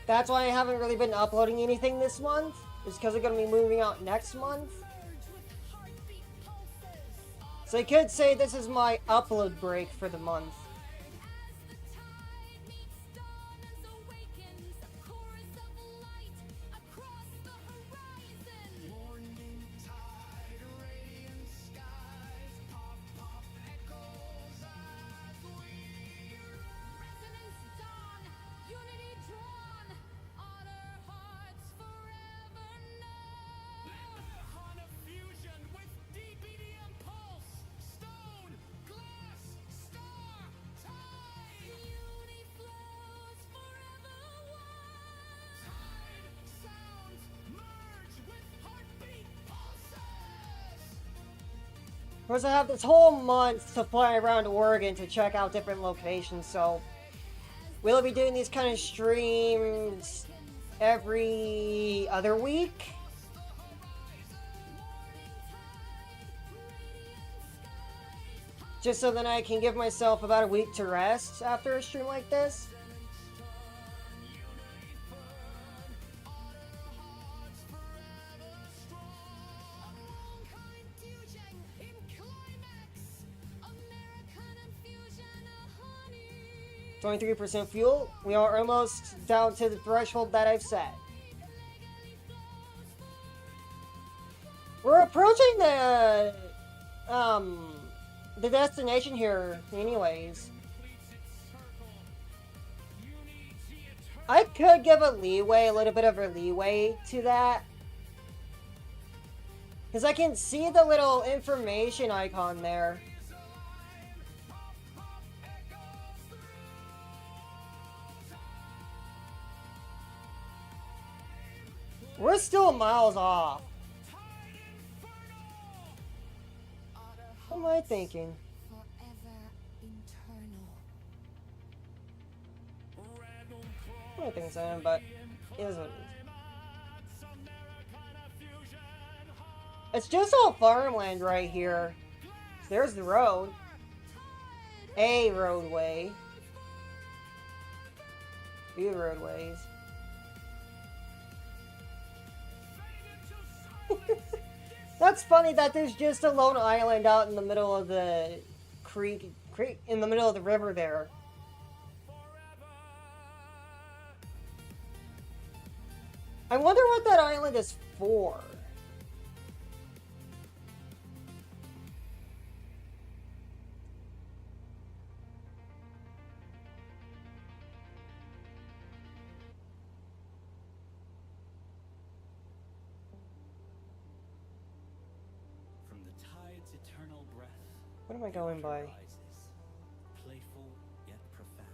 that's why I haven't really been uploading anything this month. It's because we're going to be moving out next month. So I could say this is my upload break for the month. Of course, I have this whole month to fly around Oregon to check out different locations, so we'll be doing these kind of streams every other week. Just so that I can give myself about a week to rest after a stream like this. (23% fuel). We are almost down to the threshold that I've set. We're approaching the destination here anyways. I could give a little bit of a leeway to that. Because I can see the little information icon there. We're still miles off. What am I thinking? I don't think so, but it is what it is. It's just all farmland right here. There's the road. A roadway. Few roadways. That's funny that there's just a lone island out in the middle of the creek in the middle of the river there. I wonder what that island is for. What am I going by? Playful yet profound.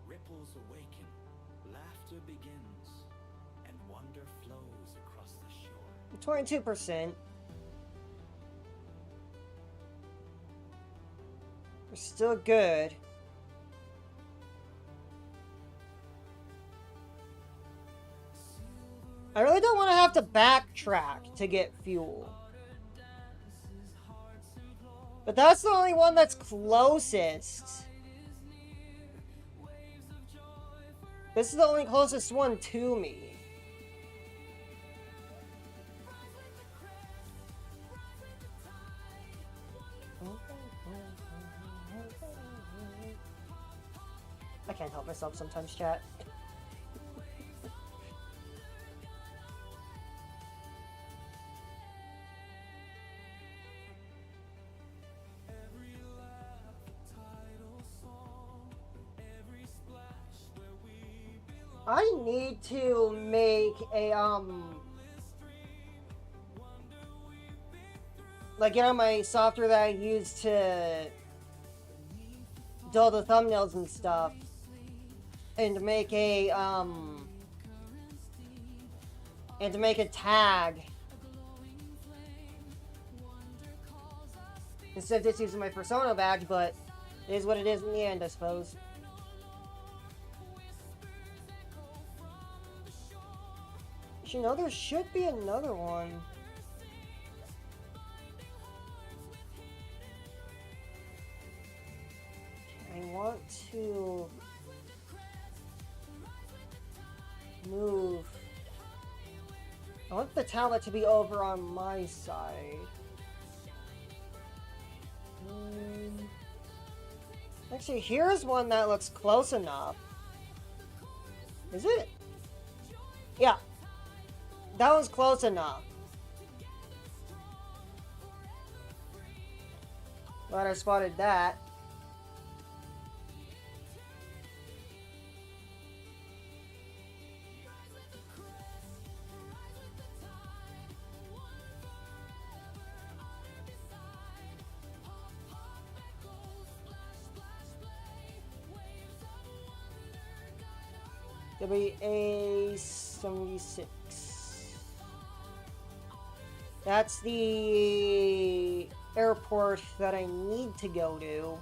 Ripples awaken, laughter begins, and wonder flows across the shore. 22%. We're still good. I really don't want to have to backtrack to get fuel. But that's the only one that's closest. This is the only closest one to me. I can't help myself sometimes, chat. I need to make a, like, get on my software that I use to do all the thumbnails and stuff, and make a, tag, instead of just using my persona badge, but it is what it is in the end, I suppose. You know, there should be another one. I want to move. I want the tablet to be over on my side. Actually, here's one that looks close enough. Is it? Yeah. That one's close enough. Glad I spotted that. WA-76. That's the airport that I need to go to,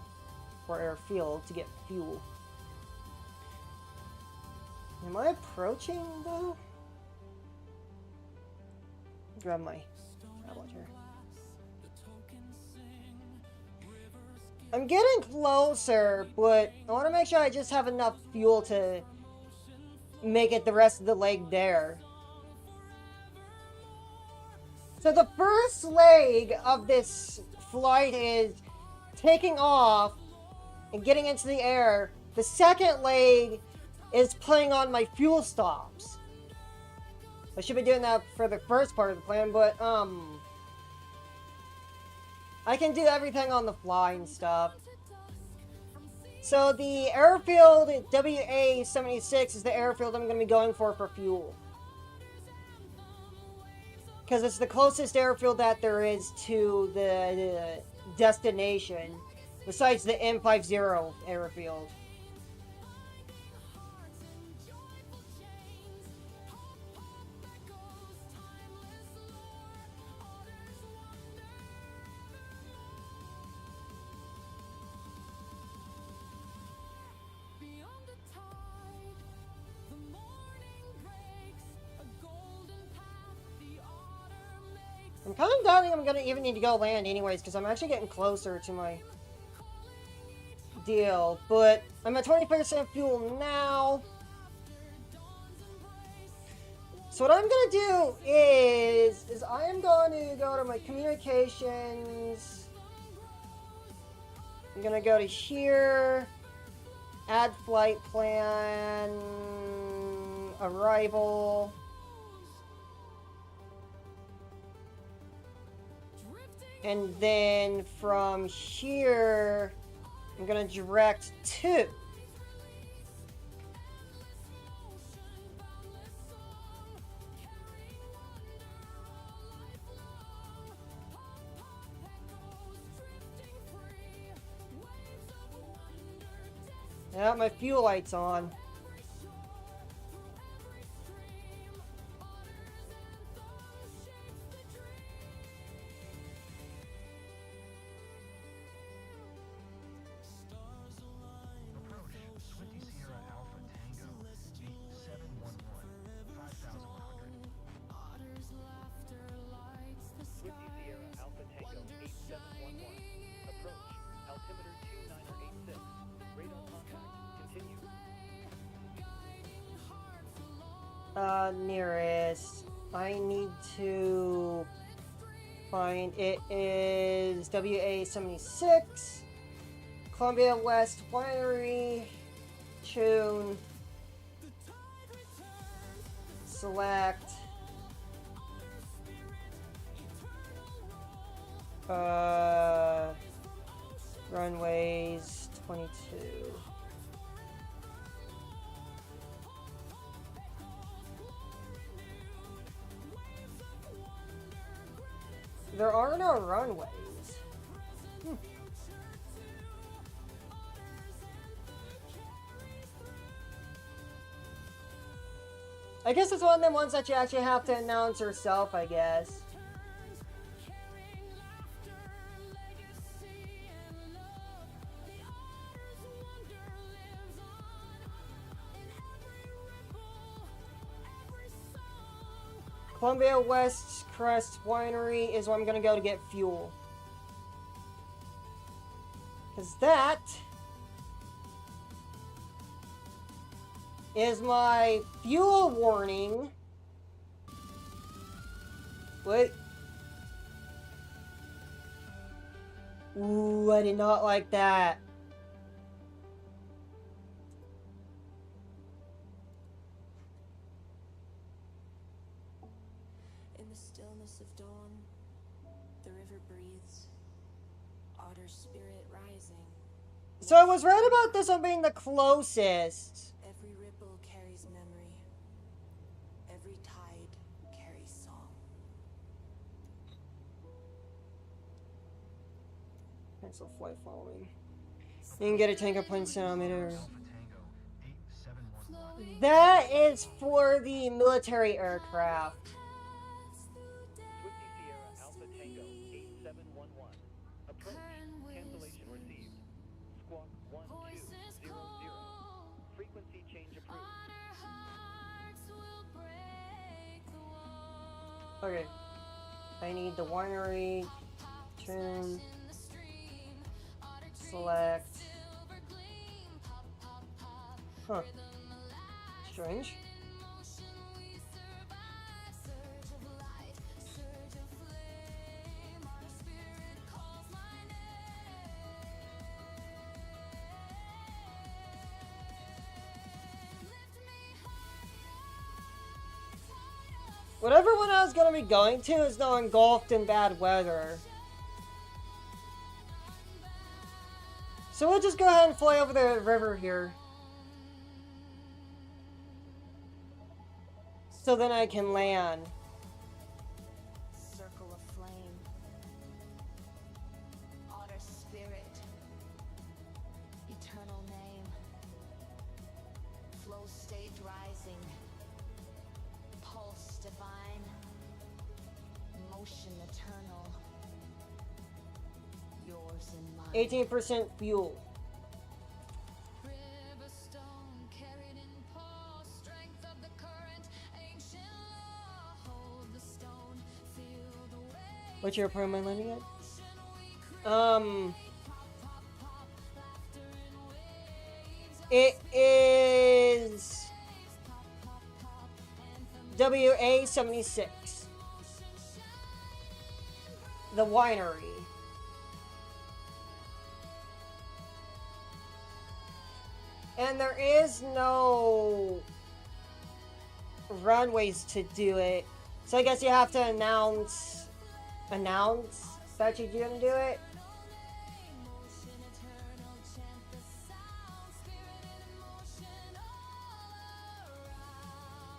or airfield, to get fuel. Am I approaching, though? Grab my tablet here. I'm getting closer, but I want to make sure I just have enough fuel to make it the rest of the leg there. So the first leg of this flight is taking off and getting into the air. The second leg is playing on my fuel stops. I should be doing that for the first part of the plan, but, I can do everything on the fly and stuff. So the airfield, WA-76, is the airfield I'm going to be going for fuel. Because it's the closest airfield that there is to the destination, besides the M50 airfield. I'm kind of doubting I'm gonna even need to go land anyways, because I'm actually getting closer to my deal. But I'm at 20% fuel now. So what I'm gonna do is I am going to go to my communications. I'm gonna go to here, add flight plan, arrival. And then from here, I'm gonna direct to yeah, my fuel light's on. Nearest. I need to find it is WA-76, Columbia West Winery, tune, select, runways 22. There are no runways. I guess it's one of them ones that you actually have to announce yourself, I guess. Columbia West Crest Winery is where I'm gonna go to get fuel. Because that is my fuel warning. Wait. Ooh, I did not like that. In the stillness of dawn, the river breathes, otter's spirit rising. So I was right about this one being the closest. Every ripple carries memory. Every tide carries song. Cancel flight following. You can get a tanker plane centimeter. That is for the military aircraft. Swifty Sierra Alpha Tango 8711. Approach. Cancellation received. Squawk 1200. Frequency change approved. Okay. I need the winery. Tune. Select. Huh. Strange. whatever one I was gonna be going to is now engulfed in bad weather. So we'll just go ahead and fly over the river here. So then I can land. Circle of flame. Otter spirit. Eternal name. Flow state rising. Pulse divine. Motion eternal. Yours and mine. 18% fuel. What's your apartment landing at? It is WA76. The winery. And there is no runways to do it. So I guess you have to announce that you're gonna do it.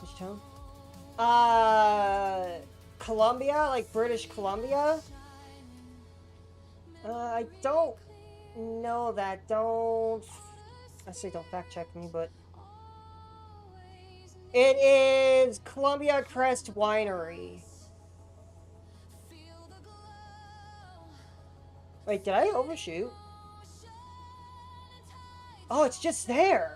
Which tone? Columbia, like British Columbia. I don't know that. I say don't fact check me, but it is Columbia Crest Winery. Wait, did I overshoot? Oh, it's just there.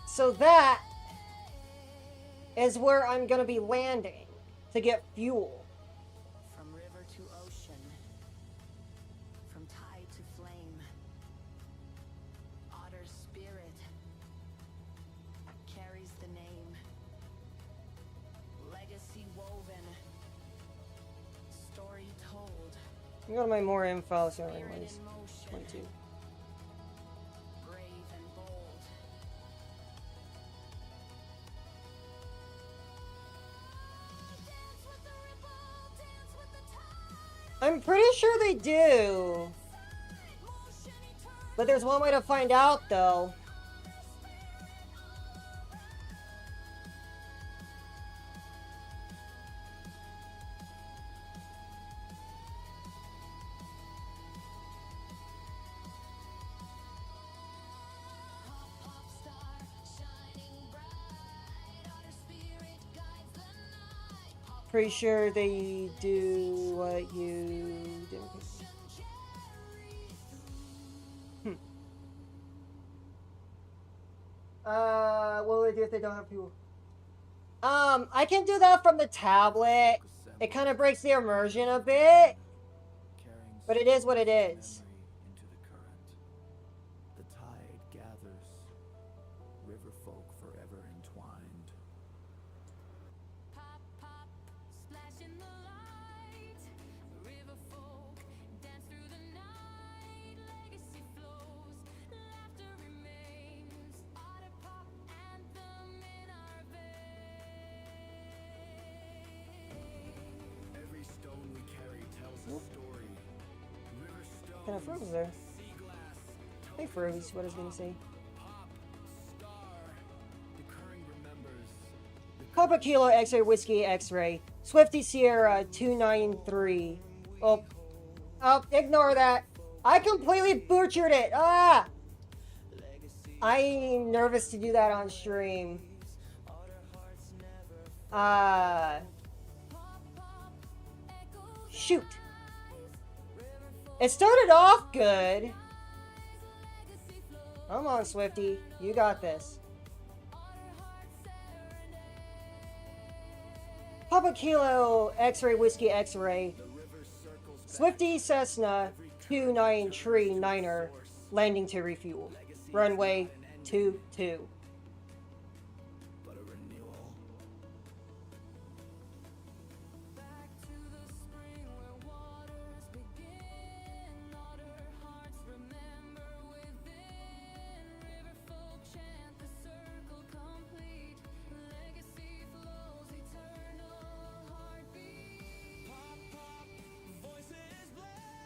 So that is where I'm gonna be landing to get fuel. From river to ocean. From tide to flame. Otter spirit carries the name. Legacy woven. Story told. I'm going to my more info, so anyways. 22. Brave and bold. I'm pretty sure they do. But there's one way to find out, though. Pretty sure they do what you do. What will they do if they don't have fuel? I can do that from the tablet. It kind of breaks the immersion a bit, but it is what it is. The tide gathers, river folk forever entwined. Pop, pop, splash in the light. River folk dance through the night. Legacy flows, laughter remains. Otter pop anthem in our veins. Every stone we carry tells a story. River stone, Kind of froze there. sea glass, Hey, froze. What I was gonna say. pop, star. The current remembers. Papa Kilo X-ray Whiskey X-ray. Swifty Sierra 293. Oh, ignore that. I completely butchered it. Ah! I'm nervous to do that on stream. Shoot. It started off good. Come on, Swifty. You got this. Papa Kilo X-ray Whiskey X-ray. Swifty Cessna 293-9er. Landing to refuel. Runway 22. But a renewal. Back to the spring where water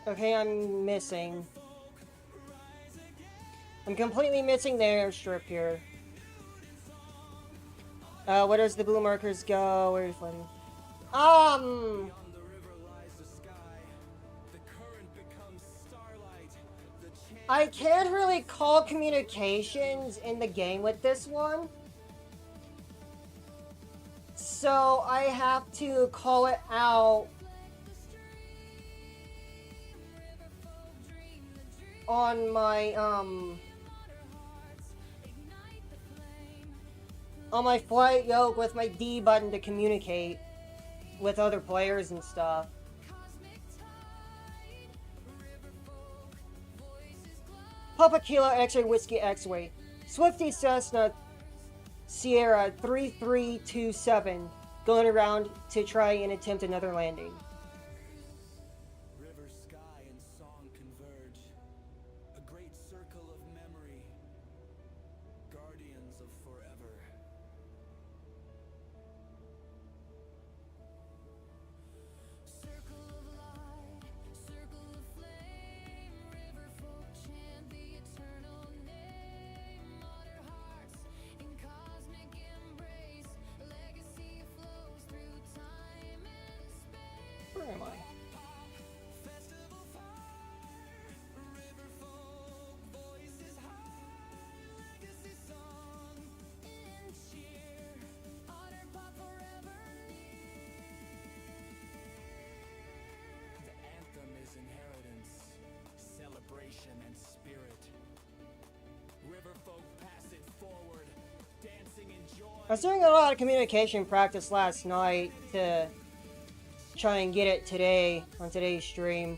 Okay, I'm missing. I'm completely missing the airstrip here. Where does the blue markers go? Where are you floating? I can't really call communications in the game with this one. So I have to call it out on my flight yoke with my D button to communicate with other players and stuff. Papa Kilo X-Ray Whiskey X-Ray. Swifty Cessna Sierra 3327 going around to try and attempt another landing. River, sky, and song converge. A great circle of memory. Guardians of forever. Circle of light, circle of flame, river folk chant the eternal name. Otter hearts in cosmic embrace, legacy flows through time and space. Where am I? Festival fire, river folk, voices high, legacy song and cheer. Otter pop forever near. The anthem is inheritance, celebration, and spirit. River folk pass it forward, dancing in joy. I was doing a lot of communication practice last night to try and get it today on today's stream.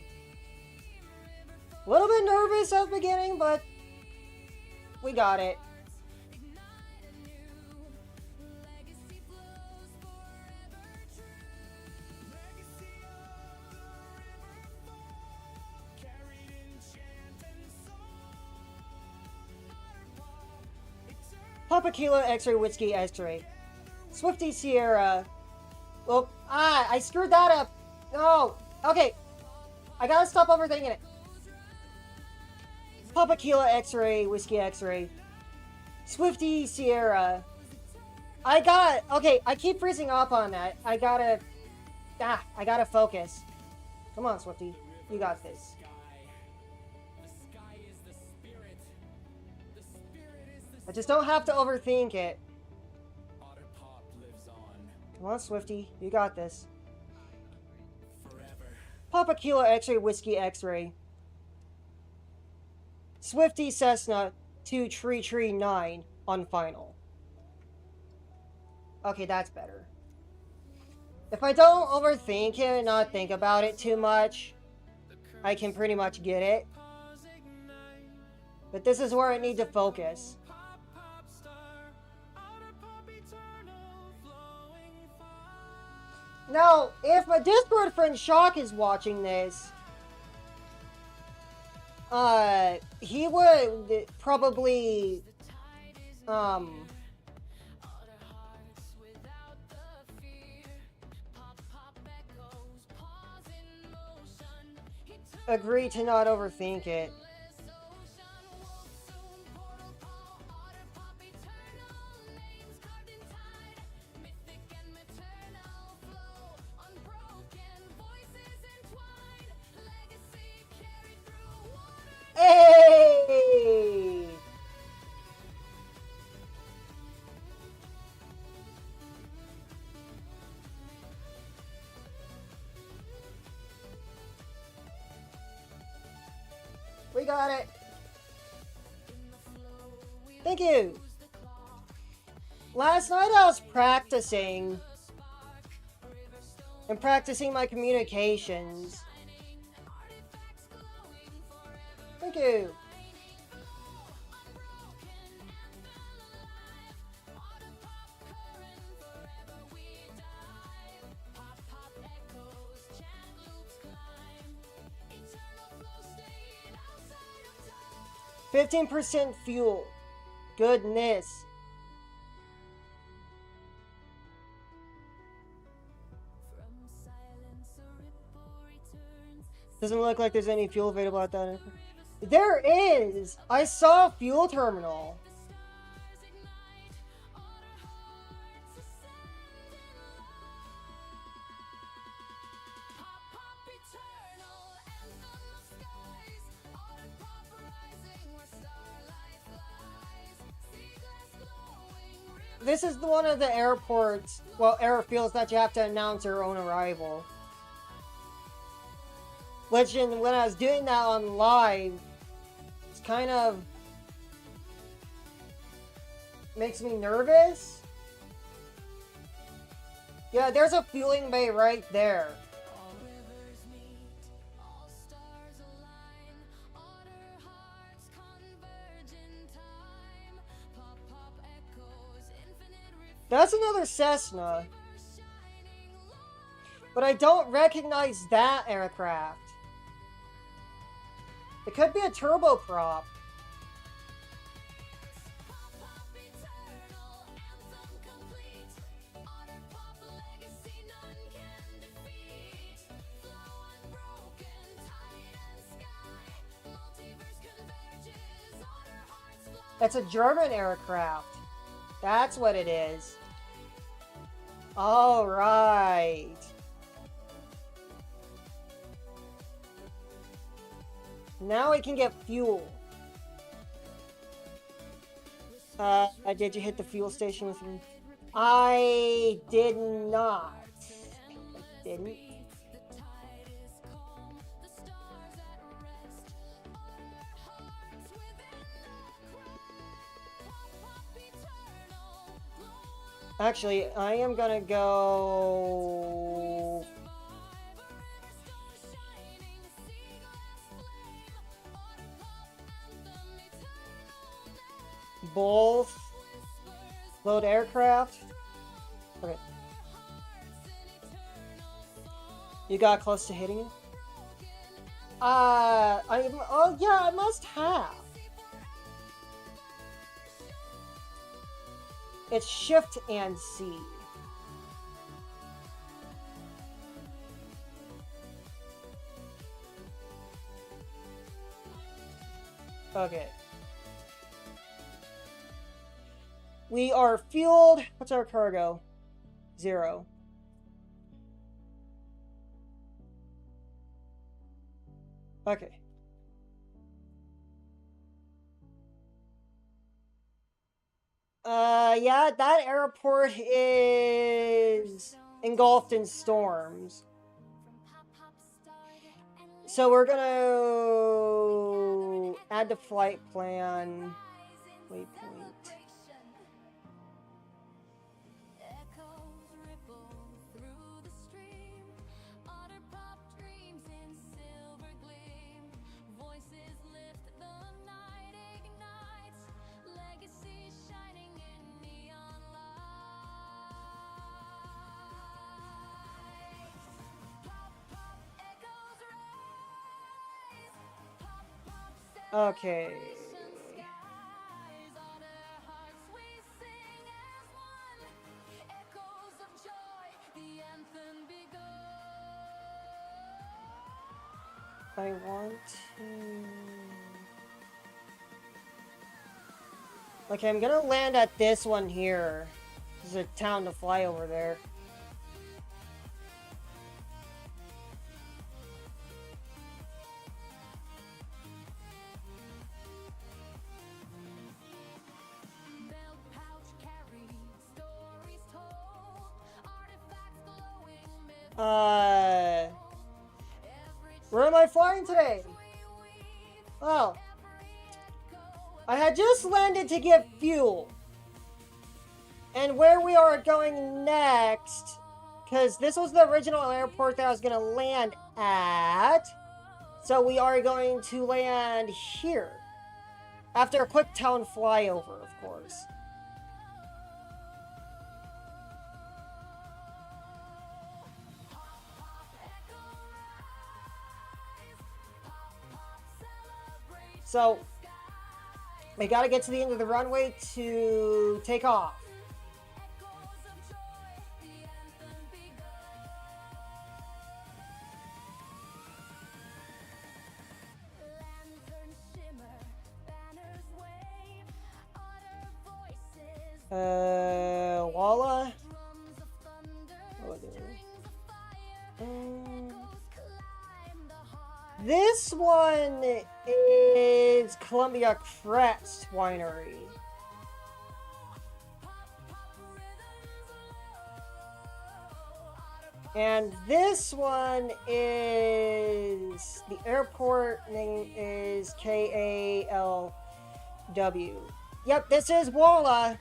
A little bit nervous at the beginning, but we got it. Legacy flows forever true. Legacy of the river folk, carried in chant and song. Otter pop, eternal. Papa Kilo X-Ray Whiskey X-Ray. Swifty Sierra. Well, I screwed that up. No. Okay. I gotta stop overthinking it. Papa Kilo X-Ray Whiskey X-Ray. Swifty Sierra. Okay, I keep freezing up on that. I gotta focus. Come on, Swifty. You got this. The sky is the spirit. The spirit is the I just don't have to overthink it. Otter pop lives on Come on, Swifty. You got this. forever. Papa Kilo X-Ray Whiskey X-Ray. Swifty Cessna 2339 on final. Okay, that's better. If I don't overthink it and not think about it too much, I can pretty much get it. But this is where I need to focus. Pop, pop star, otter pop eternal, flowing fire. Now, if my Discord friend Shock is watching this, he would probably, Otter hearts without the fear. Pop, pop echoes, pause in motion. agree to not overthink it. Eternal ocean, wolf soon, portal call. Otter pop eternal, names carved in tide. Mythic and maternal flow, unbroken voices entwined. Legacy carried through water. Hey! We got it. Thank you. Last night I was practicing and practicing my communications. Thank you. Pop, pop echoes, chant loops climb. Eternal flow stayed outside of time. 15% fuel. Goodness. From silence a ripple returns. Doesn't look like there's any fuel available at that. There is! I saw a fuel terminal. This is one of the airports, well, airfields that you have to announce your own arrival. Which, when I was doing that on live, it's kind of makes me nervous. Yeah, there's a fueling bay right there. That's another Cessna. But I don't recognize that aircraft. It could be a turboprop. It's a German aircraft. That's what it is. All right. Now we can get fuel. Did you hit the fuel station with me? I did not. I didn't. Actually, I am gonna go... both load aircraft. Okay. You got close to hitting it? Oh yeah, I must have. It's Shift and C. Okay. We are fueled. What's our cargo? 0. Okay. Yeah, that airport is engulfed in storms. So we're gonna add to flight plan waypoint. Okay. I want to... Okay, I'm gonna land at this one here. There's a town to fly over there. Where am I flying today? Well, I had just landed to get fuel. And where we are going next, because this was the original airport that I was going to land at. So we are going to land here. After a quick town flyover, of course. So, we gotta get to the end of the runway to take off. Walla. This one is Columbia Crest Winery. And this one is, the airport name is KALW. Yep, this is Walla.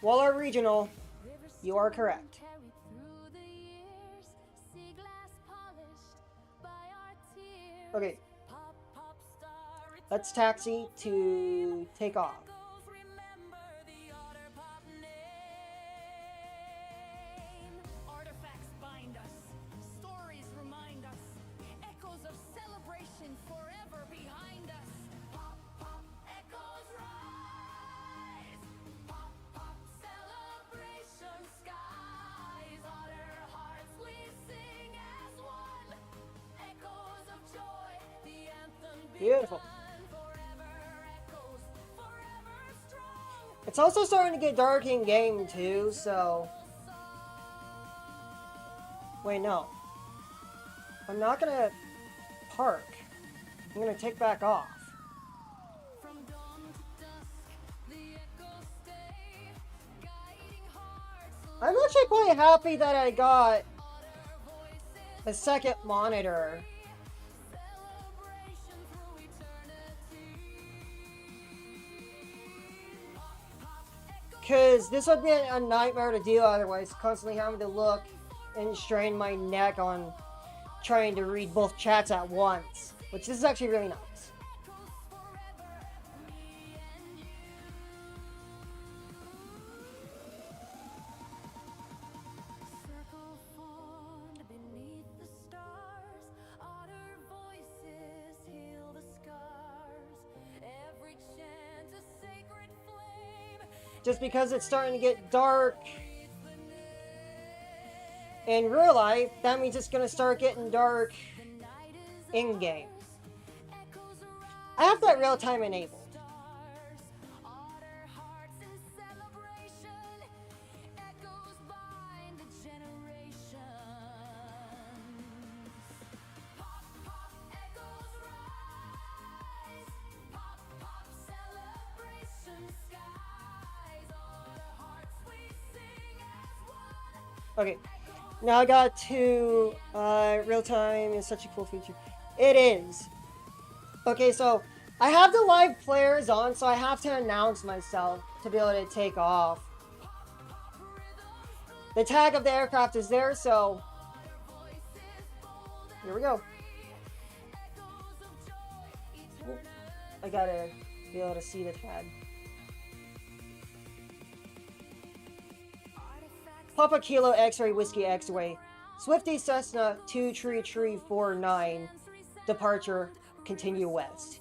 Walla Regional. You are correct. Okay. Let's taxi to take off. Beautiful. It's also starting to get dark in game too, so... Wait, no. I'm not gonna park. I'm gonna take back off. I'm actually quite happy that I got a second monitor. Because this would be a nightmare to deal otherwise, constantly having to look and strain my neck on trying to read both chats at once, which is actually really nice. Just because it's starting to get dark in real life, that means it's going to start getting dark in-game. I have that real time enabled. Okay, now I got to real time is such a cool feature. It is. Okay, so I have the live players on, so I have to announce myself to be able to take off. The tag of the aircraft is there, so here we go. I gotta be able to see the tag. Papa Kilo X-Ray Whiskey X-Ray. Swifty Cessna 23349. Departure. Continue west.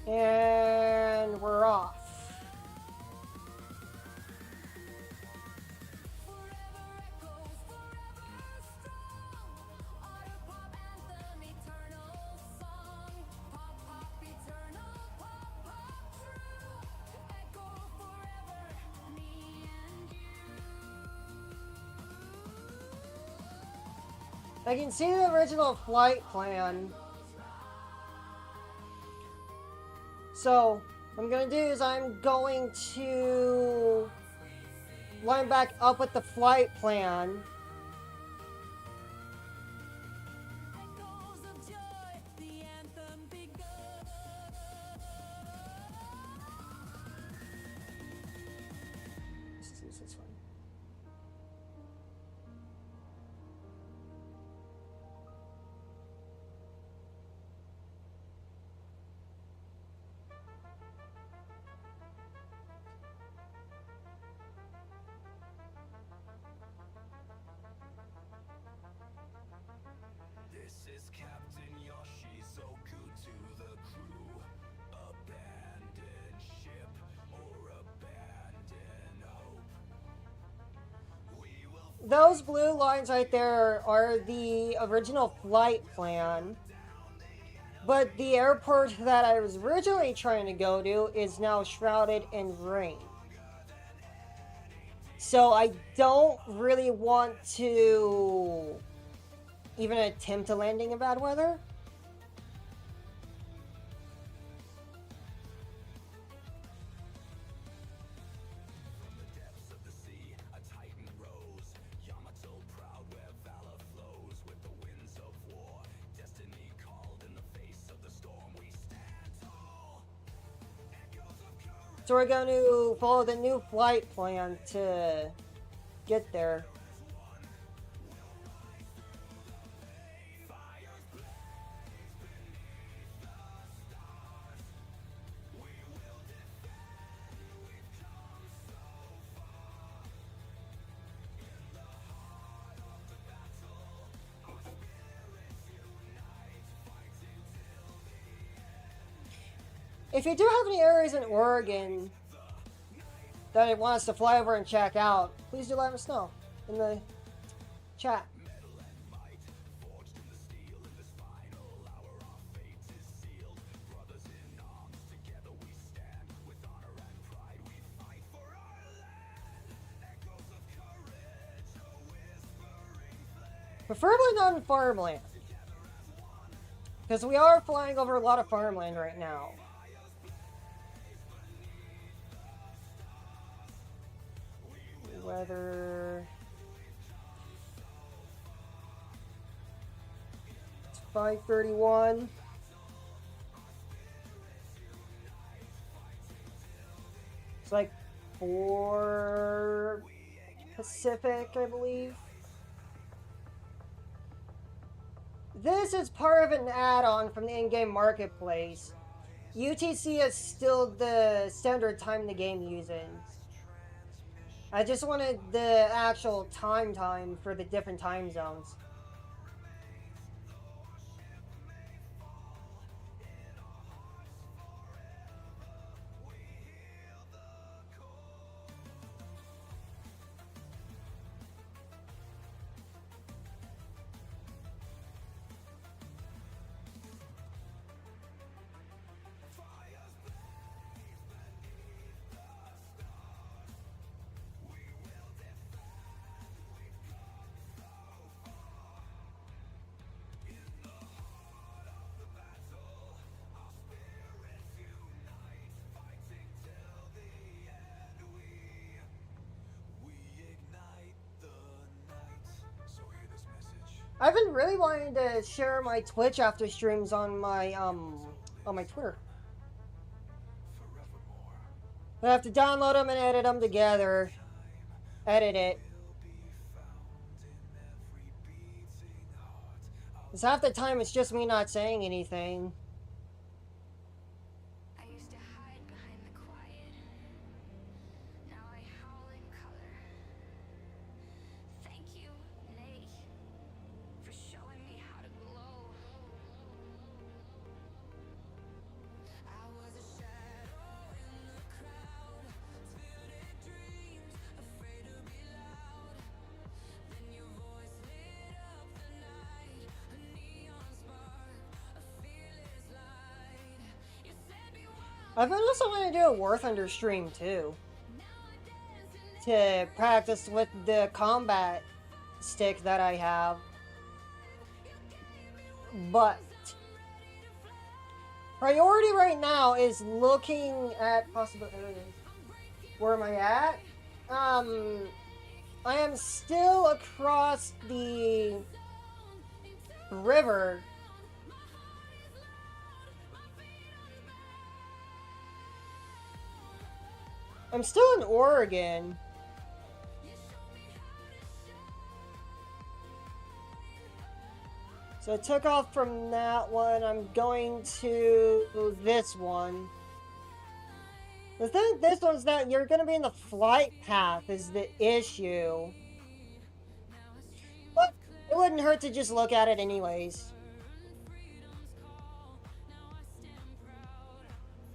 And we're off. I can see the original flight plan. So, what I'm going to do is I'm going to line back up with the flight plan. Let's use this one. those blue lines right there are the original flight plan. But the airport that I was originally trying to go to is now shrouded in rain. So I don't really want to even attempt a landing in bad weather. So we're going to follow the new flight plan to get there. If you do have any areas in Oregon that you want us to fly over and check out, please do let us know in the chat. Preferably not in farmland, because we are flying over a lot of farmland right now. Weather. It's 5:31. It's like 4 Pacific, I believe. This is part of an add-on from the in-game marketplace. UTC is still the standard time the game uses. I just wanted the actual time for the different time zones. I've been really wanting to share my Twitch after streams on my Twitter. I have to download them and edit them together. Edit it. Because half the time it's just me not saying anything. I've been also going to do a War Thunder stream too, to practice with the combat stick that I have. But priority right now is looking at possible areas. Where am I at? I am still across the river. I'm still in Oregon. So I took off from that one. I'm going to this one. The thing with this one's that you're going to be in the flight path is the issue. But it wouldn't hurt to just look at it anyways.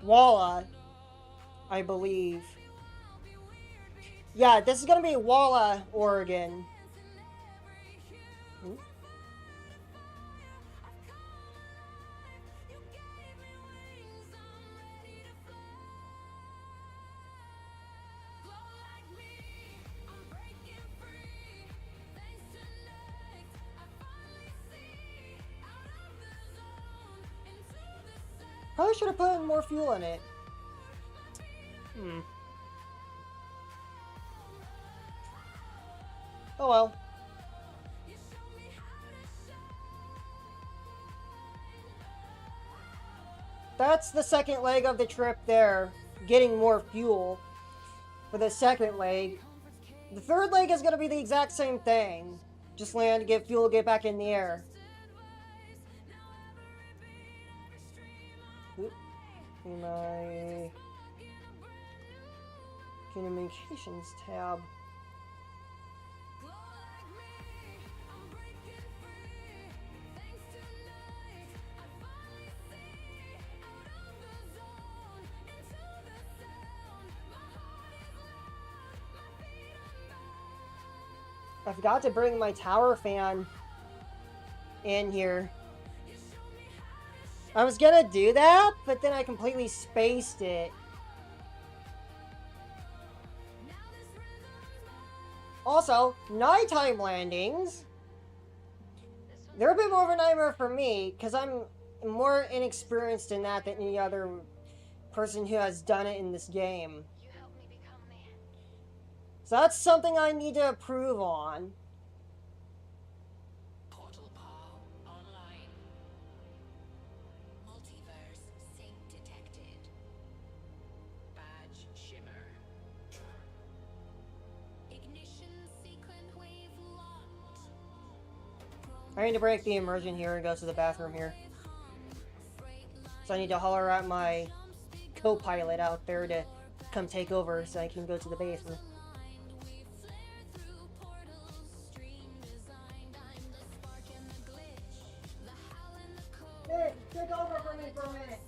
Walla, I believe. Yeah, this is going to be Walla, Oregon. Probably should have put more fuel in it. Oh well. That's the second leg of the trip there. Getting more fuel for the second leg. The third leg is going to be the exact same thing. Just land, get fuel, get back in the air. Oop. In my communications tab. I forgot to bring my tower fan in here. I was gonna do that, but then I completely spaced it. Also, nighttime landings. They're a bit more of a nightmare for me, because I'm more inexperienced in that than any other person who has done it in this game. So that's something I need to improve on. Portal Paw online. Multiverse sync detected. Badge shimmer. Ignition sequence wave locked. I need to break the immersion here and go to the bathroom here. So I need to holler at my co-pilot out there to come take over so I can go to the basement. Hey, take over for me for a minute.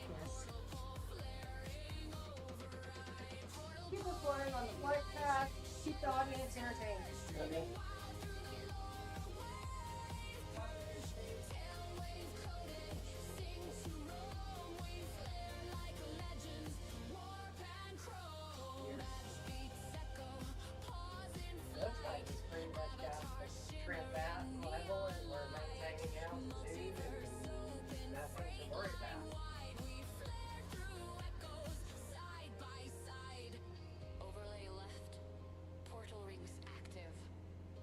Yes. Keep recording on the flight path. Keep the audience entertained. Okay. Overlay left. Portal rings active.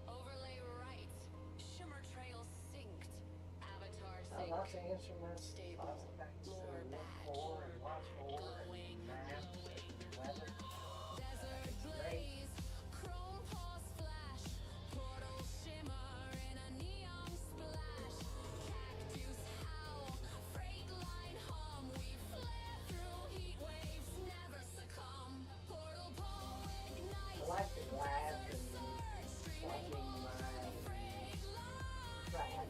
Overlay right. Shimmer trail synced. Avatar sync. Lots of instruments. Stable. Lots of facts. Lore badge. Glowing. Desert blaze. Chrome pulse flash. Portal shimmer in a neon splash. Cactus howl. Freight line hum. We flare through heat waves. Never succumb. Portal pole ignite. I like the glass and watching my track.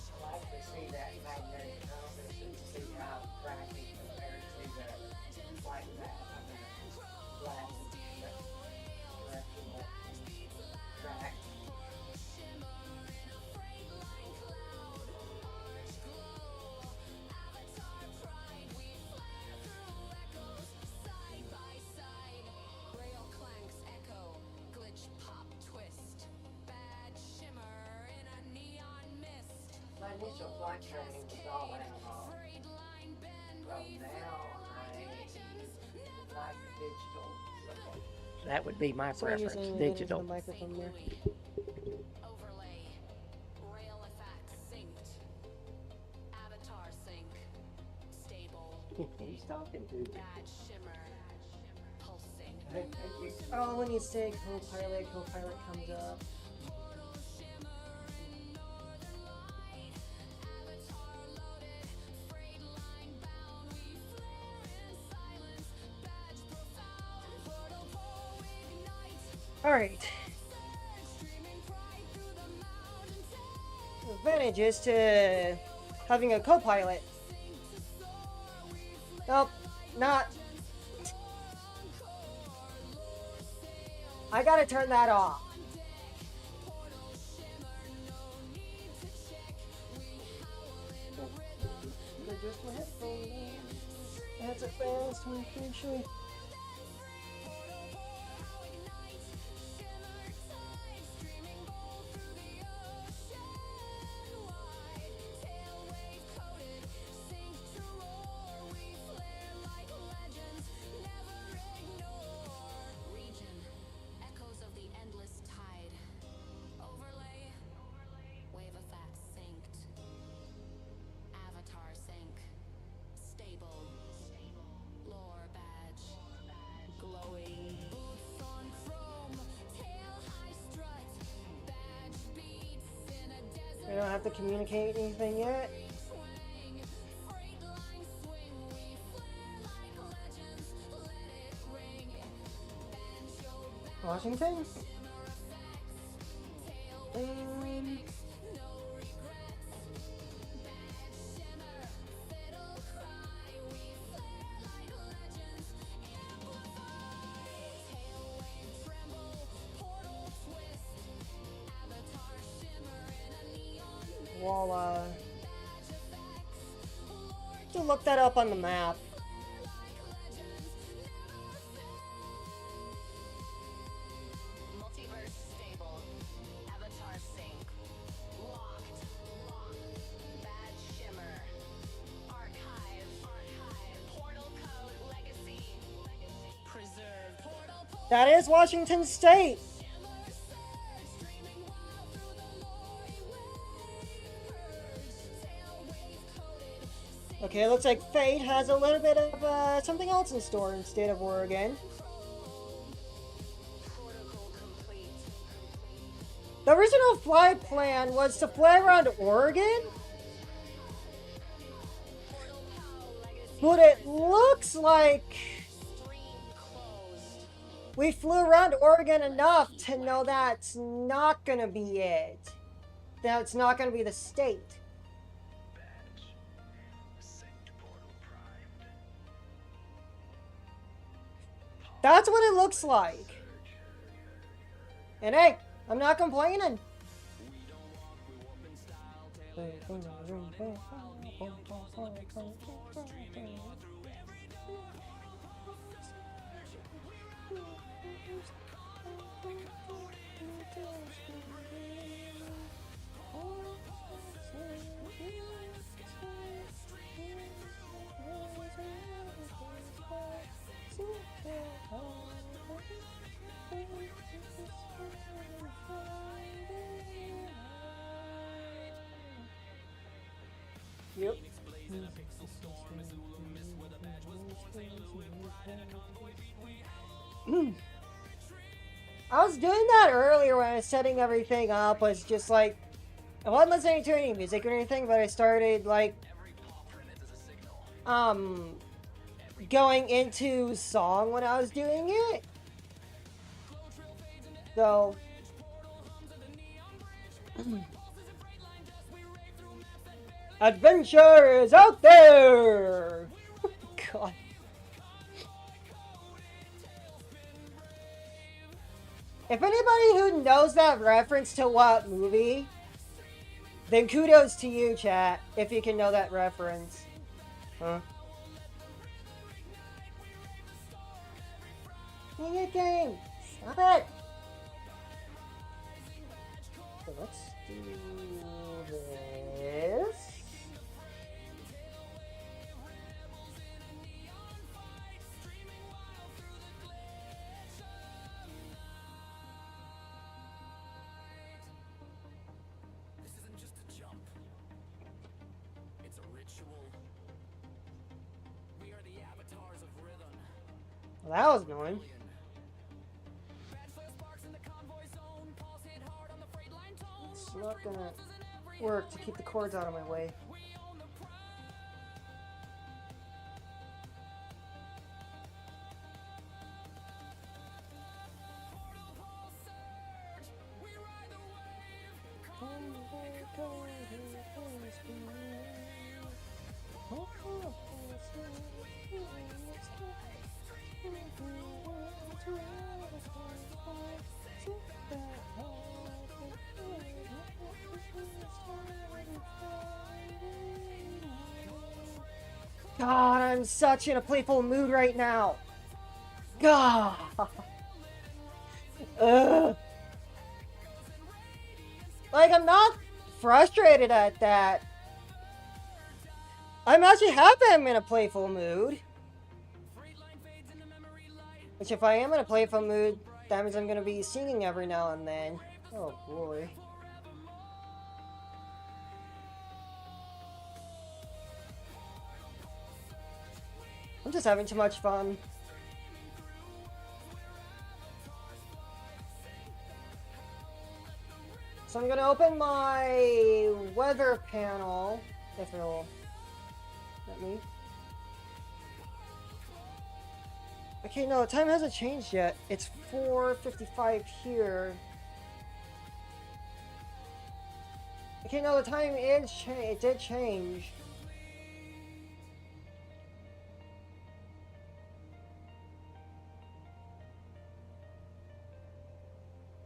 I like to see that magnetic compass and see how tracking compares to the white glass. I mean, glass directional track. Side by side, rail clanks echo, glitch pop twist, bad shimmer in a neon mist. My initial flight training was all analog. Freight line bend, Well, now I like the digital. That would be my So I'm preference, using digital. the microphone there. Overlay, rail effects synced, avatar sync, stable, He's talking to you. bad shimmer, pulsing. Oh, when you say co-pilot comes up. Alright. Advantages to having a co-pilot. Nope, not. I gotta turn that off. Just my headphones. That's a fast one, actually. don't have to communicate anything yet. Washington? Well, to look that up on the map. Multiverse stable. Avatar sync. Locked. Bad shimmer. Archive. Portal code legacy. Preserved. That is Washington State. Okay, looks like Fate has a little bit of something else in store in the state of Oregon. The original flight plan was to fly around Oregon, but it looks like we flew around Oregon enough to know that's not gonna be it. That's not gonna be the state. That's what it looks like. And hey, I'm not complaining. Yep. I was doing that earlier when I was setting everything up. Was just like, I wasn't listening to any music or anything, but I started like going into song when I was doing it. So adventure is out there! God. If anybody who knows that reference to what movie, then kudos to you, chat, if you can know that reference. Huh? Dang it, game! Stop it! So let's do this. Well, that was annoying. It's not gonna work to keep the cords out of my way. God, I'm such in a playful mood right now. God. Ugh. Like, I'm not frustrated at that. I'm actually happy I'm in a playful mood. Which, if I am in a playful mood, that means I'm gonna be singing every now and then. Oh boy. I'm just having too much fun. So I'm gonna open my weather panel, if it'll let me. Okay, no, time hasn't changed yet. It's 4:55 here. Okay, no, the time is it did change.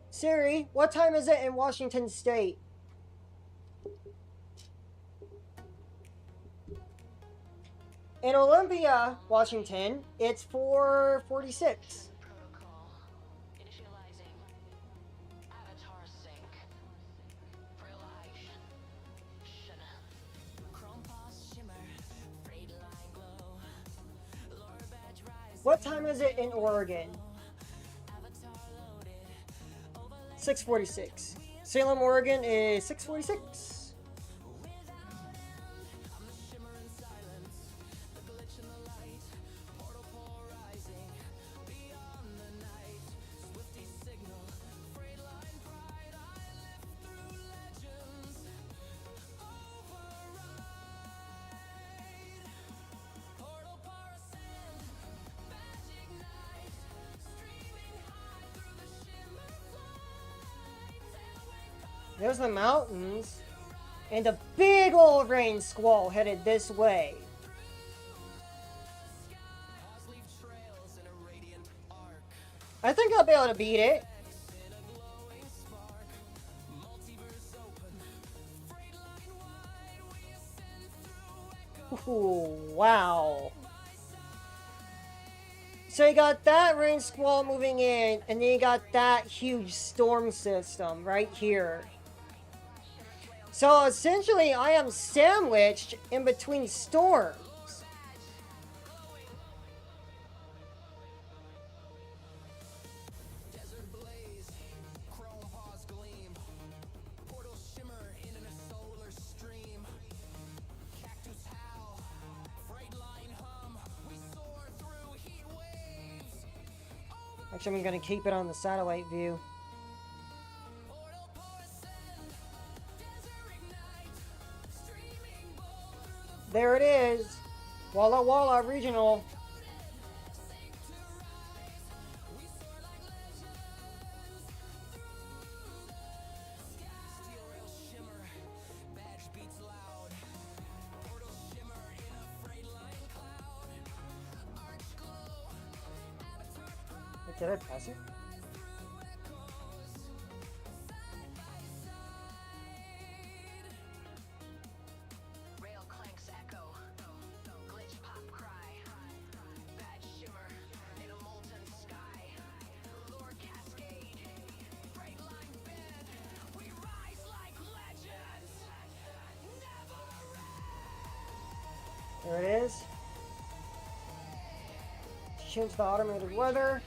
Siri, what time is it in Washington State? In Olympia, Washington, it's 4:46. What time is it in Oregon? 6:46. Salem, Oregon is 6:46. There's the mountains, and a big old rain squall headed this way. I think I'll be able to beat it. Ooh, wow. So you got that rain squall moving in, and then you got that huge storm system right here. So essentially, I am sandwiched in between storms. Actually, I'm going to keep it on the satellite view. There it is. Walla Walla Regional. Did I pass it? There it is. Change the automated weather.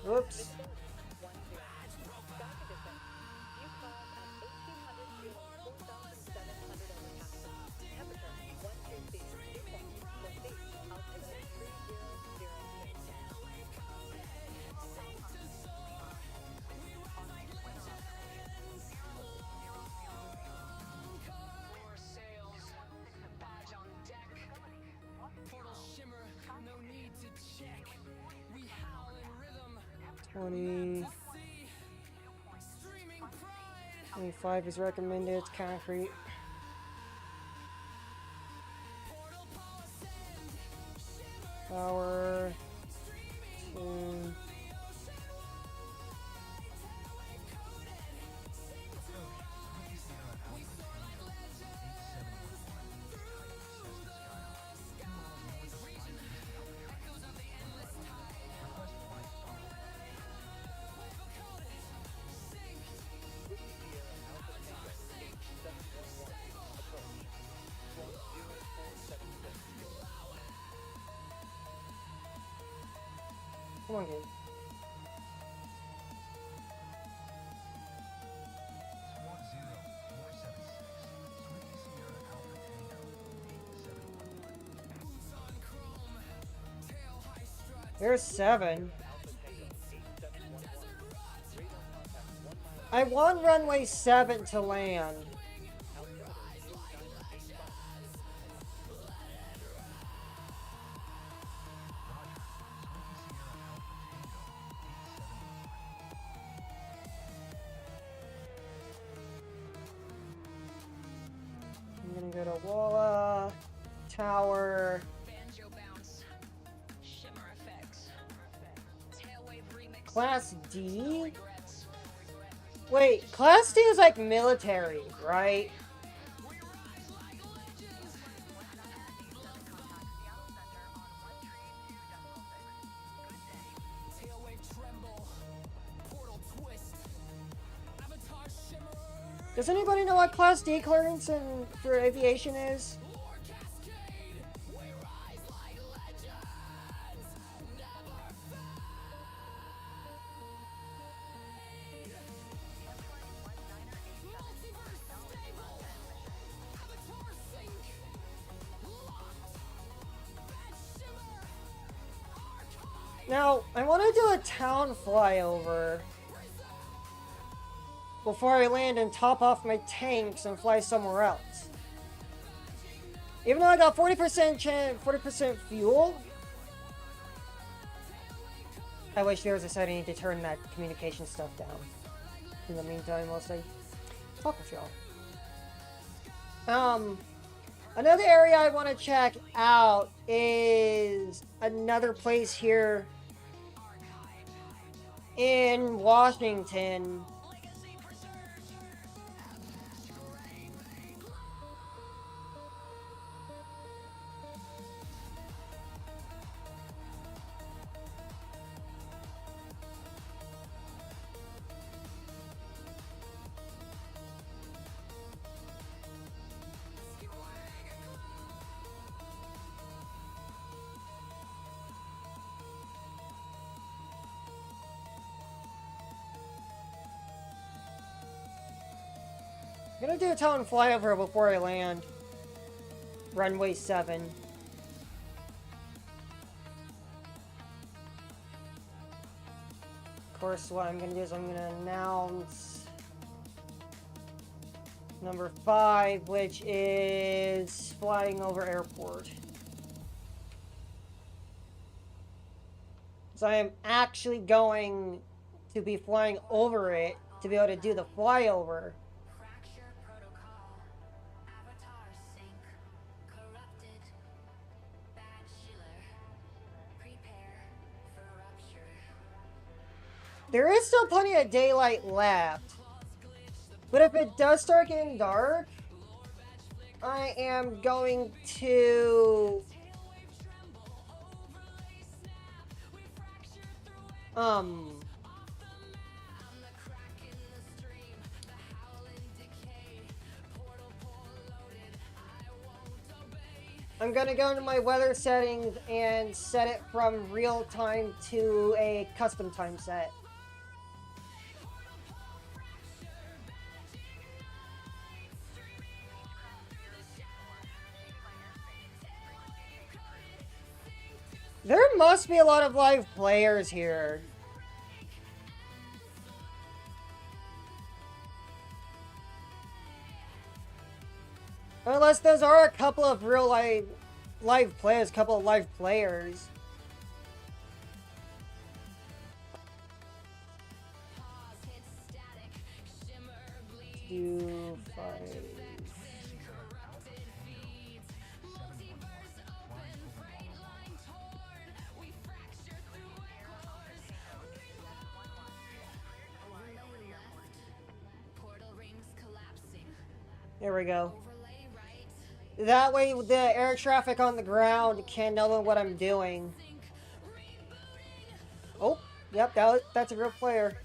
Whoops. Twenty. 25 is recommended. It's concrete. Power. 2. Request Come on, game. SWAT 0476, Swifty Sierra Alpha Tango 8711. There's 7. I want runway 7 to land. I'm gonna go to Walla, Tower. Class D? Wait, Class D is like military, right? Does anybody know what Class D clearance for aviation is? Now, I want to do a town flyover before I land and top off my tanks and fly somewhere else. Even though I got 40% fuel, I wish there was a setting to turn that communication stuff down. In the meantime, I'll say, talk with y'all. Another area I want to check out is another place here in Washington. I'm gonna do a town flyover before I land. Runway 7. Of course, what I'm gonna do is I'm gonna announce number 5, which is flying over airport. So I am actually going to be flying over it to be able to do the flyover. There is still plenty of daylight left. But if it does start getting dark, I am going to... I'm gonna go into my weather settings and set it from real time to a custom time set. There must be a lot of live players here. Unless those are a couple of real live players, couple of live players. Do 5. There we go. That way the air traffic on the ground can know what I'm doing. Oh, yep, that's a real player.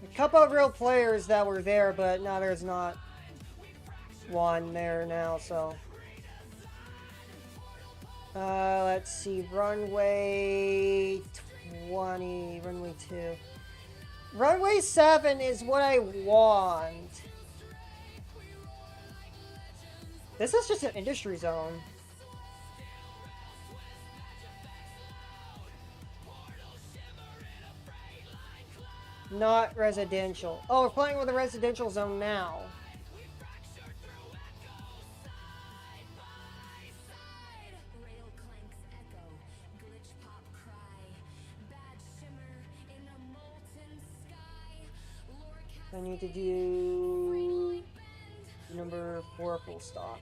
A couple of real players that were there, but now there's not one there now, so... Let's see, runway 20, runway 2. Runway 7 is what I want. This is just an industry zone. Not residential. Oh, we're playing with a residential zone now. I need to do number 4 full stop.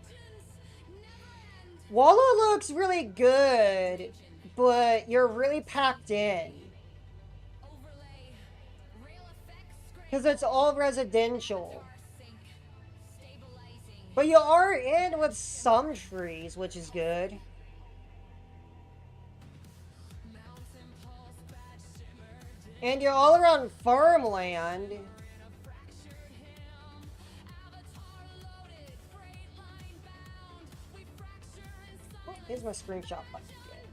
Walla looks really good, but you're really packed in. Because it's all residential. But you are in with some trees, which is good. And you're all around farmland. Oh, here's my screenshot button again.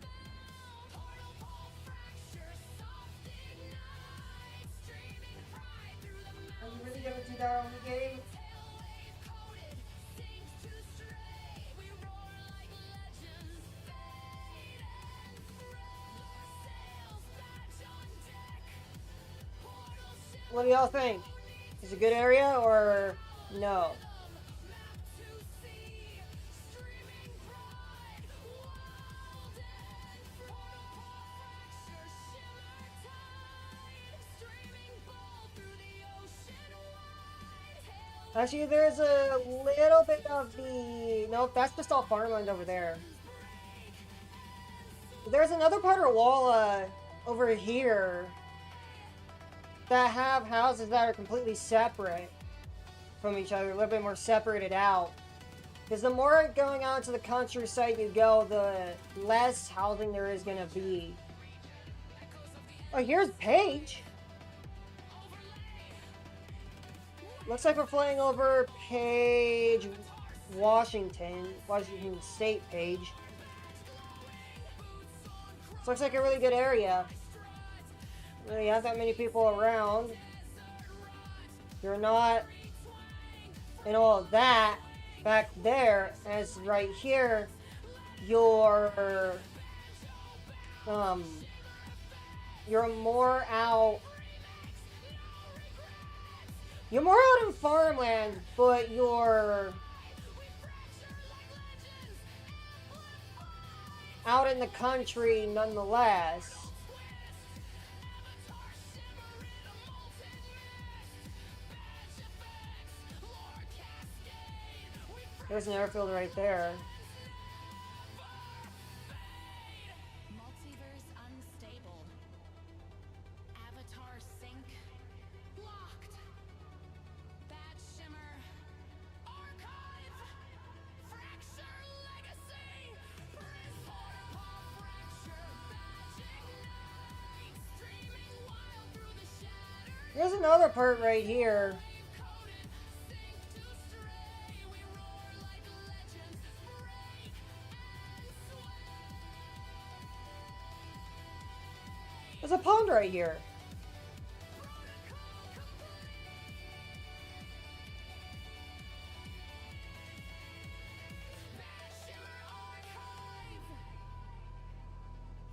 Are you really gonna do that on the game? What do y'all think? Is it a good area or no? Actually, there's a little bit of the... Nope, that's just all farmland over there. There's another part of Walla over here that have houses that are completely separate from each other, a little bit more separated out. Because the more going out to the countryside you go, the less housing there is going to be. Oh, here's Paige. Looks like we're flying over Paige, Washington State, Paige. This looks like a really good area. Really not that many people around. You're not in all of that back there, as right here you're more out in farmland, but you're out in the country nonetheless. There's an airfield right there. Multiverse unstable. Avatar sync locked. Bad shimmer. Archive. Fracture legacy. Protocol fracture. Magic night. Streaming wild through the shadows. There's another part right here. There's a pond right here.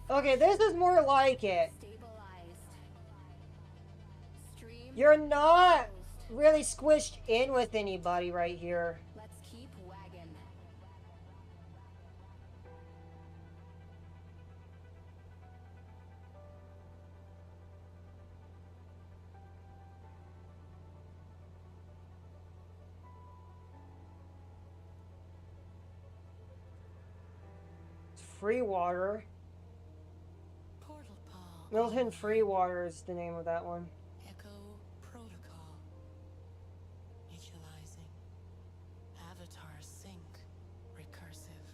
Okay, this is more like it. You're not really squished in with anybody right here. Let's keep wagging. Free water. Milton Free Water is the name of that one. Echo protocol. Initializing. Avatar sync. Recursive.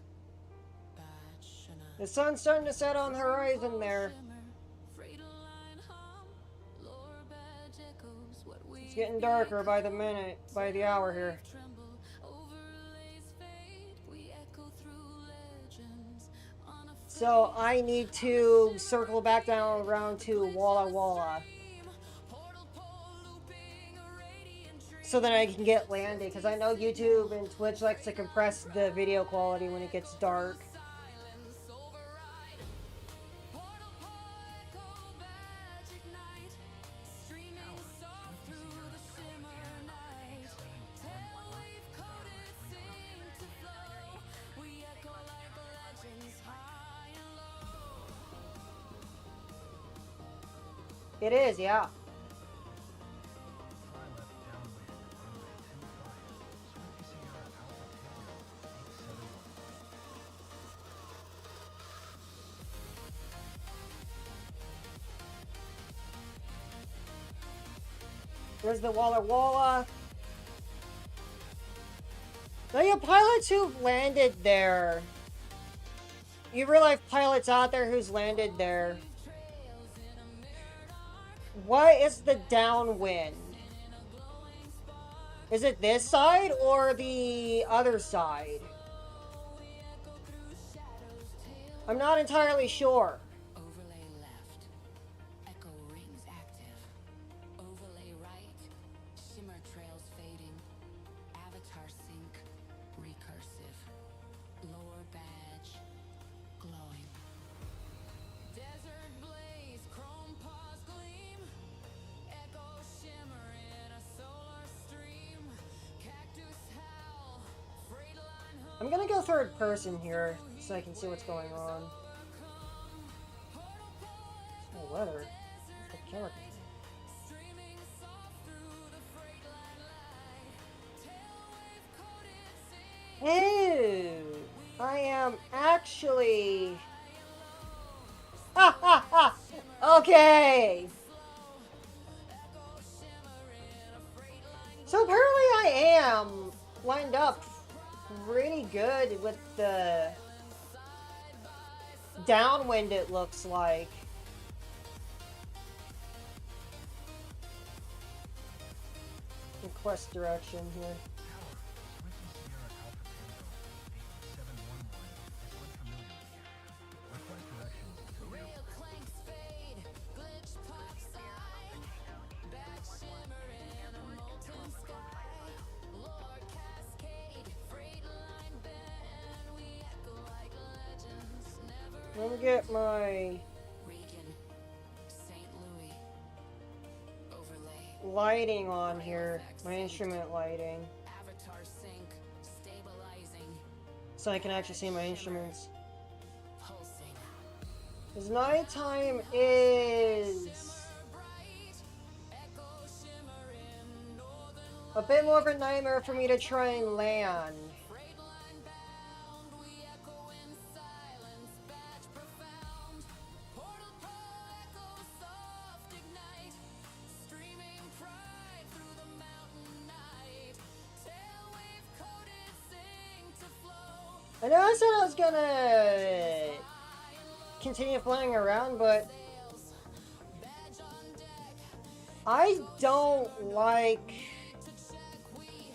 Badshana. The sun's starting to set on the horizon there. It's getting darker by the minute, by the hour here. Overlays fade. We echo through legends on So I need to circle back down around to Walla Walla. So then I can get landed, because I know YouTube and Twitch likes to compress the video quality when it gets dark. It is, yeah. There's the Walla Walla. Now, you pilots who've landed there. You realize pilots out there who's landed there. What is the downwind? Is it this side or the other side? I'm not entirely sure. Overlay left. Echo rings active. Overlay right. Shimmer trails fading. Avatar sync. Recursive. Lower badge. Glowing. Desert blaze. Chrome paws gleam. Echo shimmer in a solar stream. Cactus howl. Freight line hum. I'm gonna go third person here so I can see what's going on. Oh, weather. The camera. Hey, I am actually. Ha ha ha! Okay. So apparently I am lined up pretty good with the downwind, it looks like. Quest direction here. Let me get my lighting on here, my instrument lighting, so I can actually see my instruments. Because nighttime is a bit more of a nightmare for me to try and land. I know I said I was gonna continue flying around, but I don't like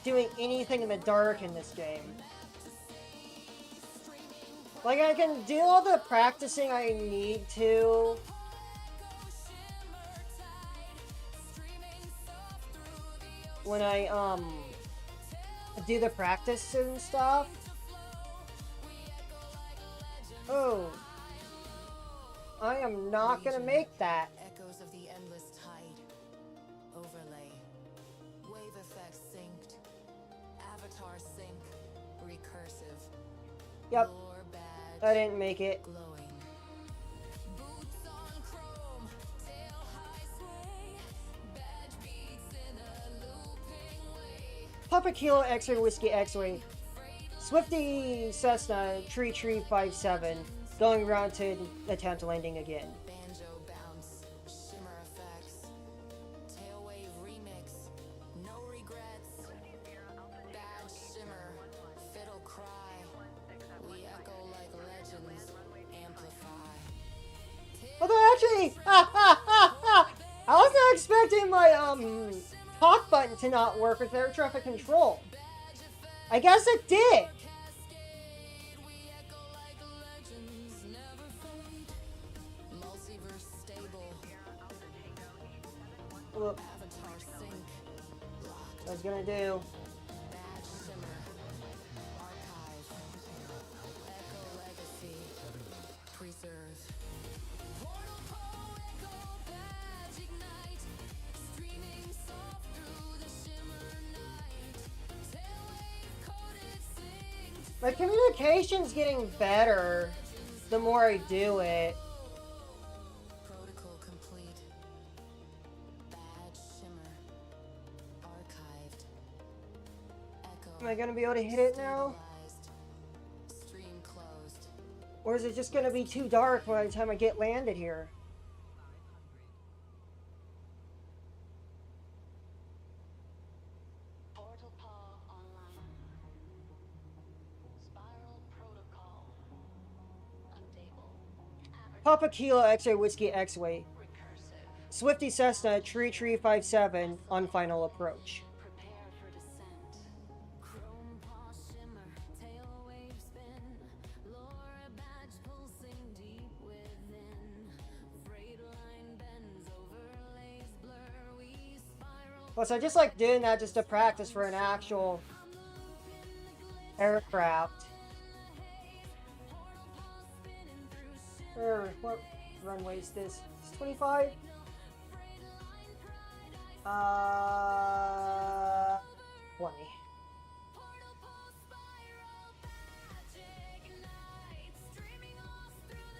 doing anything in the dark in this game. Like, I can do all the practicing I need to when I do the practice and stuff. Oh, I am not gonna make that. Echoes of the endless tide. Overlay. Wave effect synced. Avatar sync. Recursive. Yep, Lore badge. I didn't make it. Glowing. Boots on chrome. Tail high sway. Badge beats in a looping way. Papa Kilo X-ray Whiskey X-ray. Swifty Cessna Tree 57 going around to attempt landing again. Banjo bounce. Shimmer effects. Tailwave remix. No regrets. Bad shimmer. Fiddle cry. We echo like legends. Amplify. Although actually, I was not expecting my talk button to not work with air traffic control. I guess it did. Look. Avatar sync. What I was gonna do. Bad shimmer. Archive. Echo legacy. Preserve. Portal pull, echo badge ignite. Streaming soft through the shimmer night. Tailwave coded sync. My communication's getting better the more I do it. Protocol complete. Bad shimmer. Archived. Echo. Am I gonna be able to hit it now? Stabilized. Stream closed. Or is it just gonna be too dark by the time I get landed here? Portal Paw online. Spiral Protocol. Unstable. Papa Kilo X-Ray Whiskey X-Way. Recursive. Swifty Cessna Tree 57 on final approach. Prepare for descent. Chrome paw shimmer. Tail wave spin. Laura badge pulsing deep within. Freight line bends. Overlays blur. We spiral. Plus, I just like doing that just to practice for an actual aircraft. What runway is this? It's 25? 20.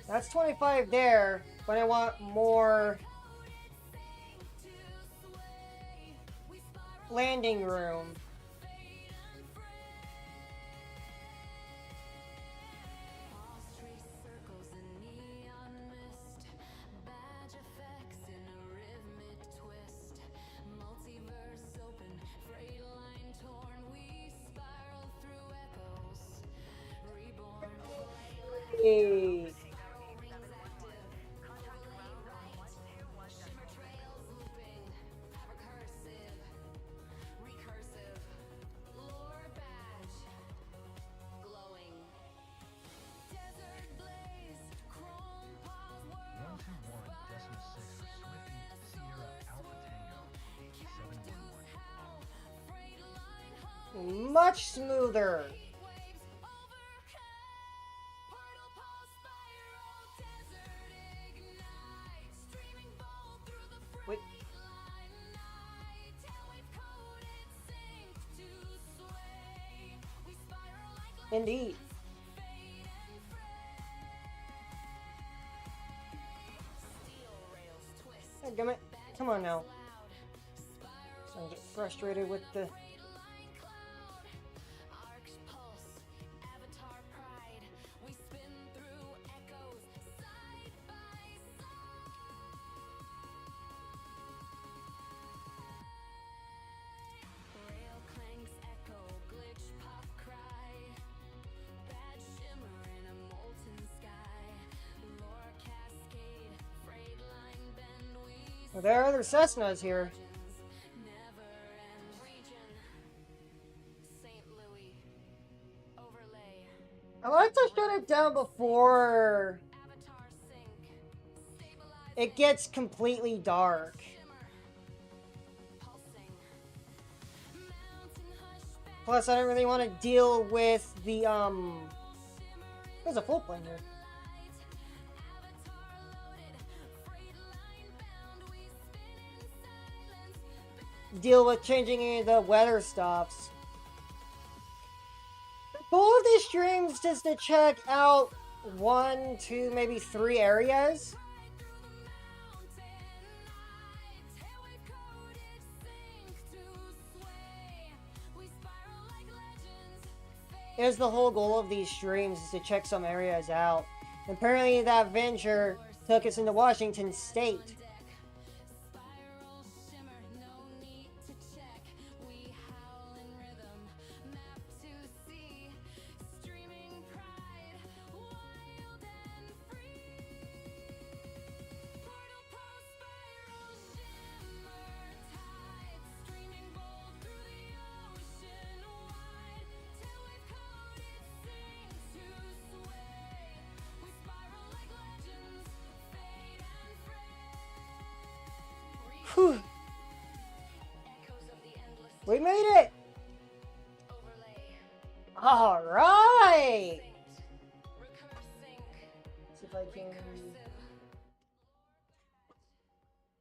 That's 25 there, but I want more landing room. Circles in neon mist. Badge effects in a rhythmic twist. Multiverse open. Freight line torn. We spiral through echoes. Reborn. Hey. Shimmer trails looping. Recursive. Recursive. Lore badge. Glowing. Desert blaze. Chrome paws world. 121.6 for Swifty Sierra Alpha Tango 8711. Freight line hum. Much smoother. Waves overcome. Portal pulse spiral. Desert ignite. Streaming bolt through the Wait. freight line night. Tailwave coded sync to sway. We spiral like Indeed. fade and fray. Steel rails twist. Hey, damn it. Come on now. Loud. Spiral. I get frustrated with the. Freight line cloud. Arch pulse. Avatar pride. We spin through echoes. Side by side. Rail clanks echo. Glitch pop cry. Bad shimmer in a molten sky. Lore cascade. Freight line bend. We There are other Cessnas here. never end region. St. Louis. Overlay. I like to shut it down before Avatar sync. Stabilize. it gets completely dark. Shimmer. Pulsing. Mountain hush back. Plus, I don't really want to deal with the, There's a full plane here. Light. Avatar loaded. Freight line bound. We spin in silence. Deal with changing any of the weather stuffs. The goal of these streams is to check out 1, 2, maybe 3 areas. Ride through the mountain night. Tailwave coded sync to sway. We spiral like legends. Is the whole goal of these streams is to check some areas out. Apparently that venture took us into Washington State. Spiral shimmer, no need to check. We howl in rhythm, map to see. Streaming pride, wild and free. Portal pulse spiral shimmer tide. Streaming bolt through the ocean wide. Tailwave coded sing to sway. We spiral like legends, fade and fray. Whew. if I can.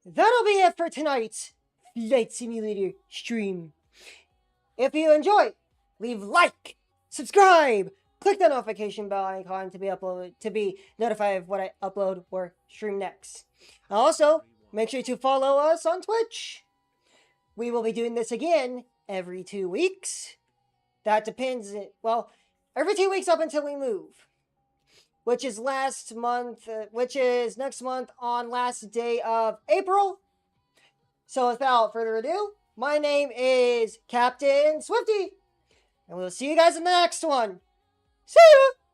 That'll be it for tonight's Flight Simulator stream. If you enjoy, leave like, subscribe, click the notification bell icon to be notified of what I upload or stream next. Also, make sure to follow us on Twitch. We will be doing this again every 2 weeks. That depends, well, every 2 weeks up until we move. Which is next month on last day of April. So without further ado, my name is Captain Swifty. And we'll see you guys in the next one. See ya!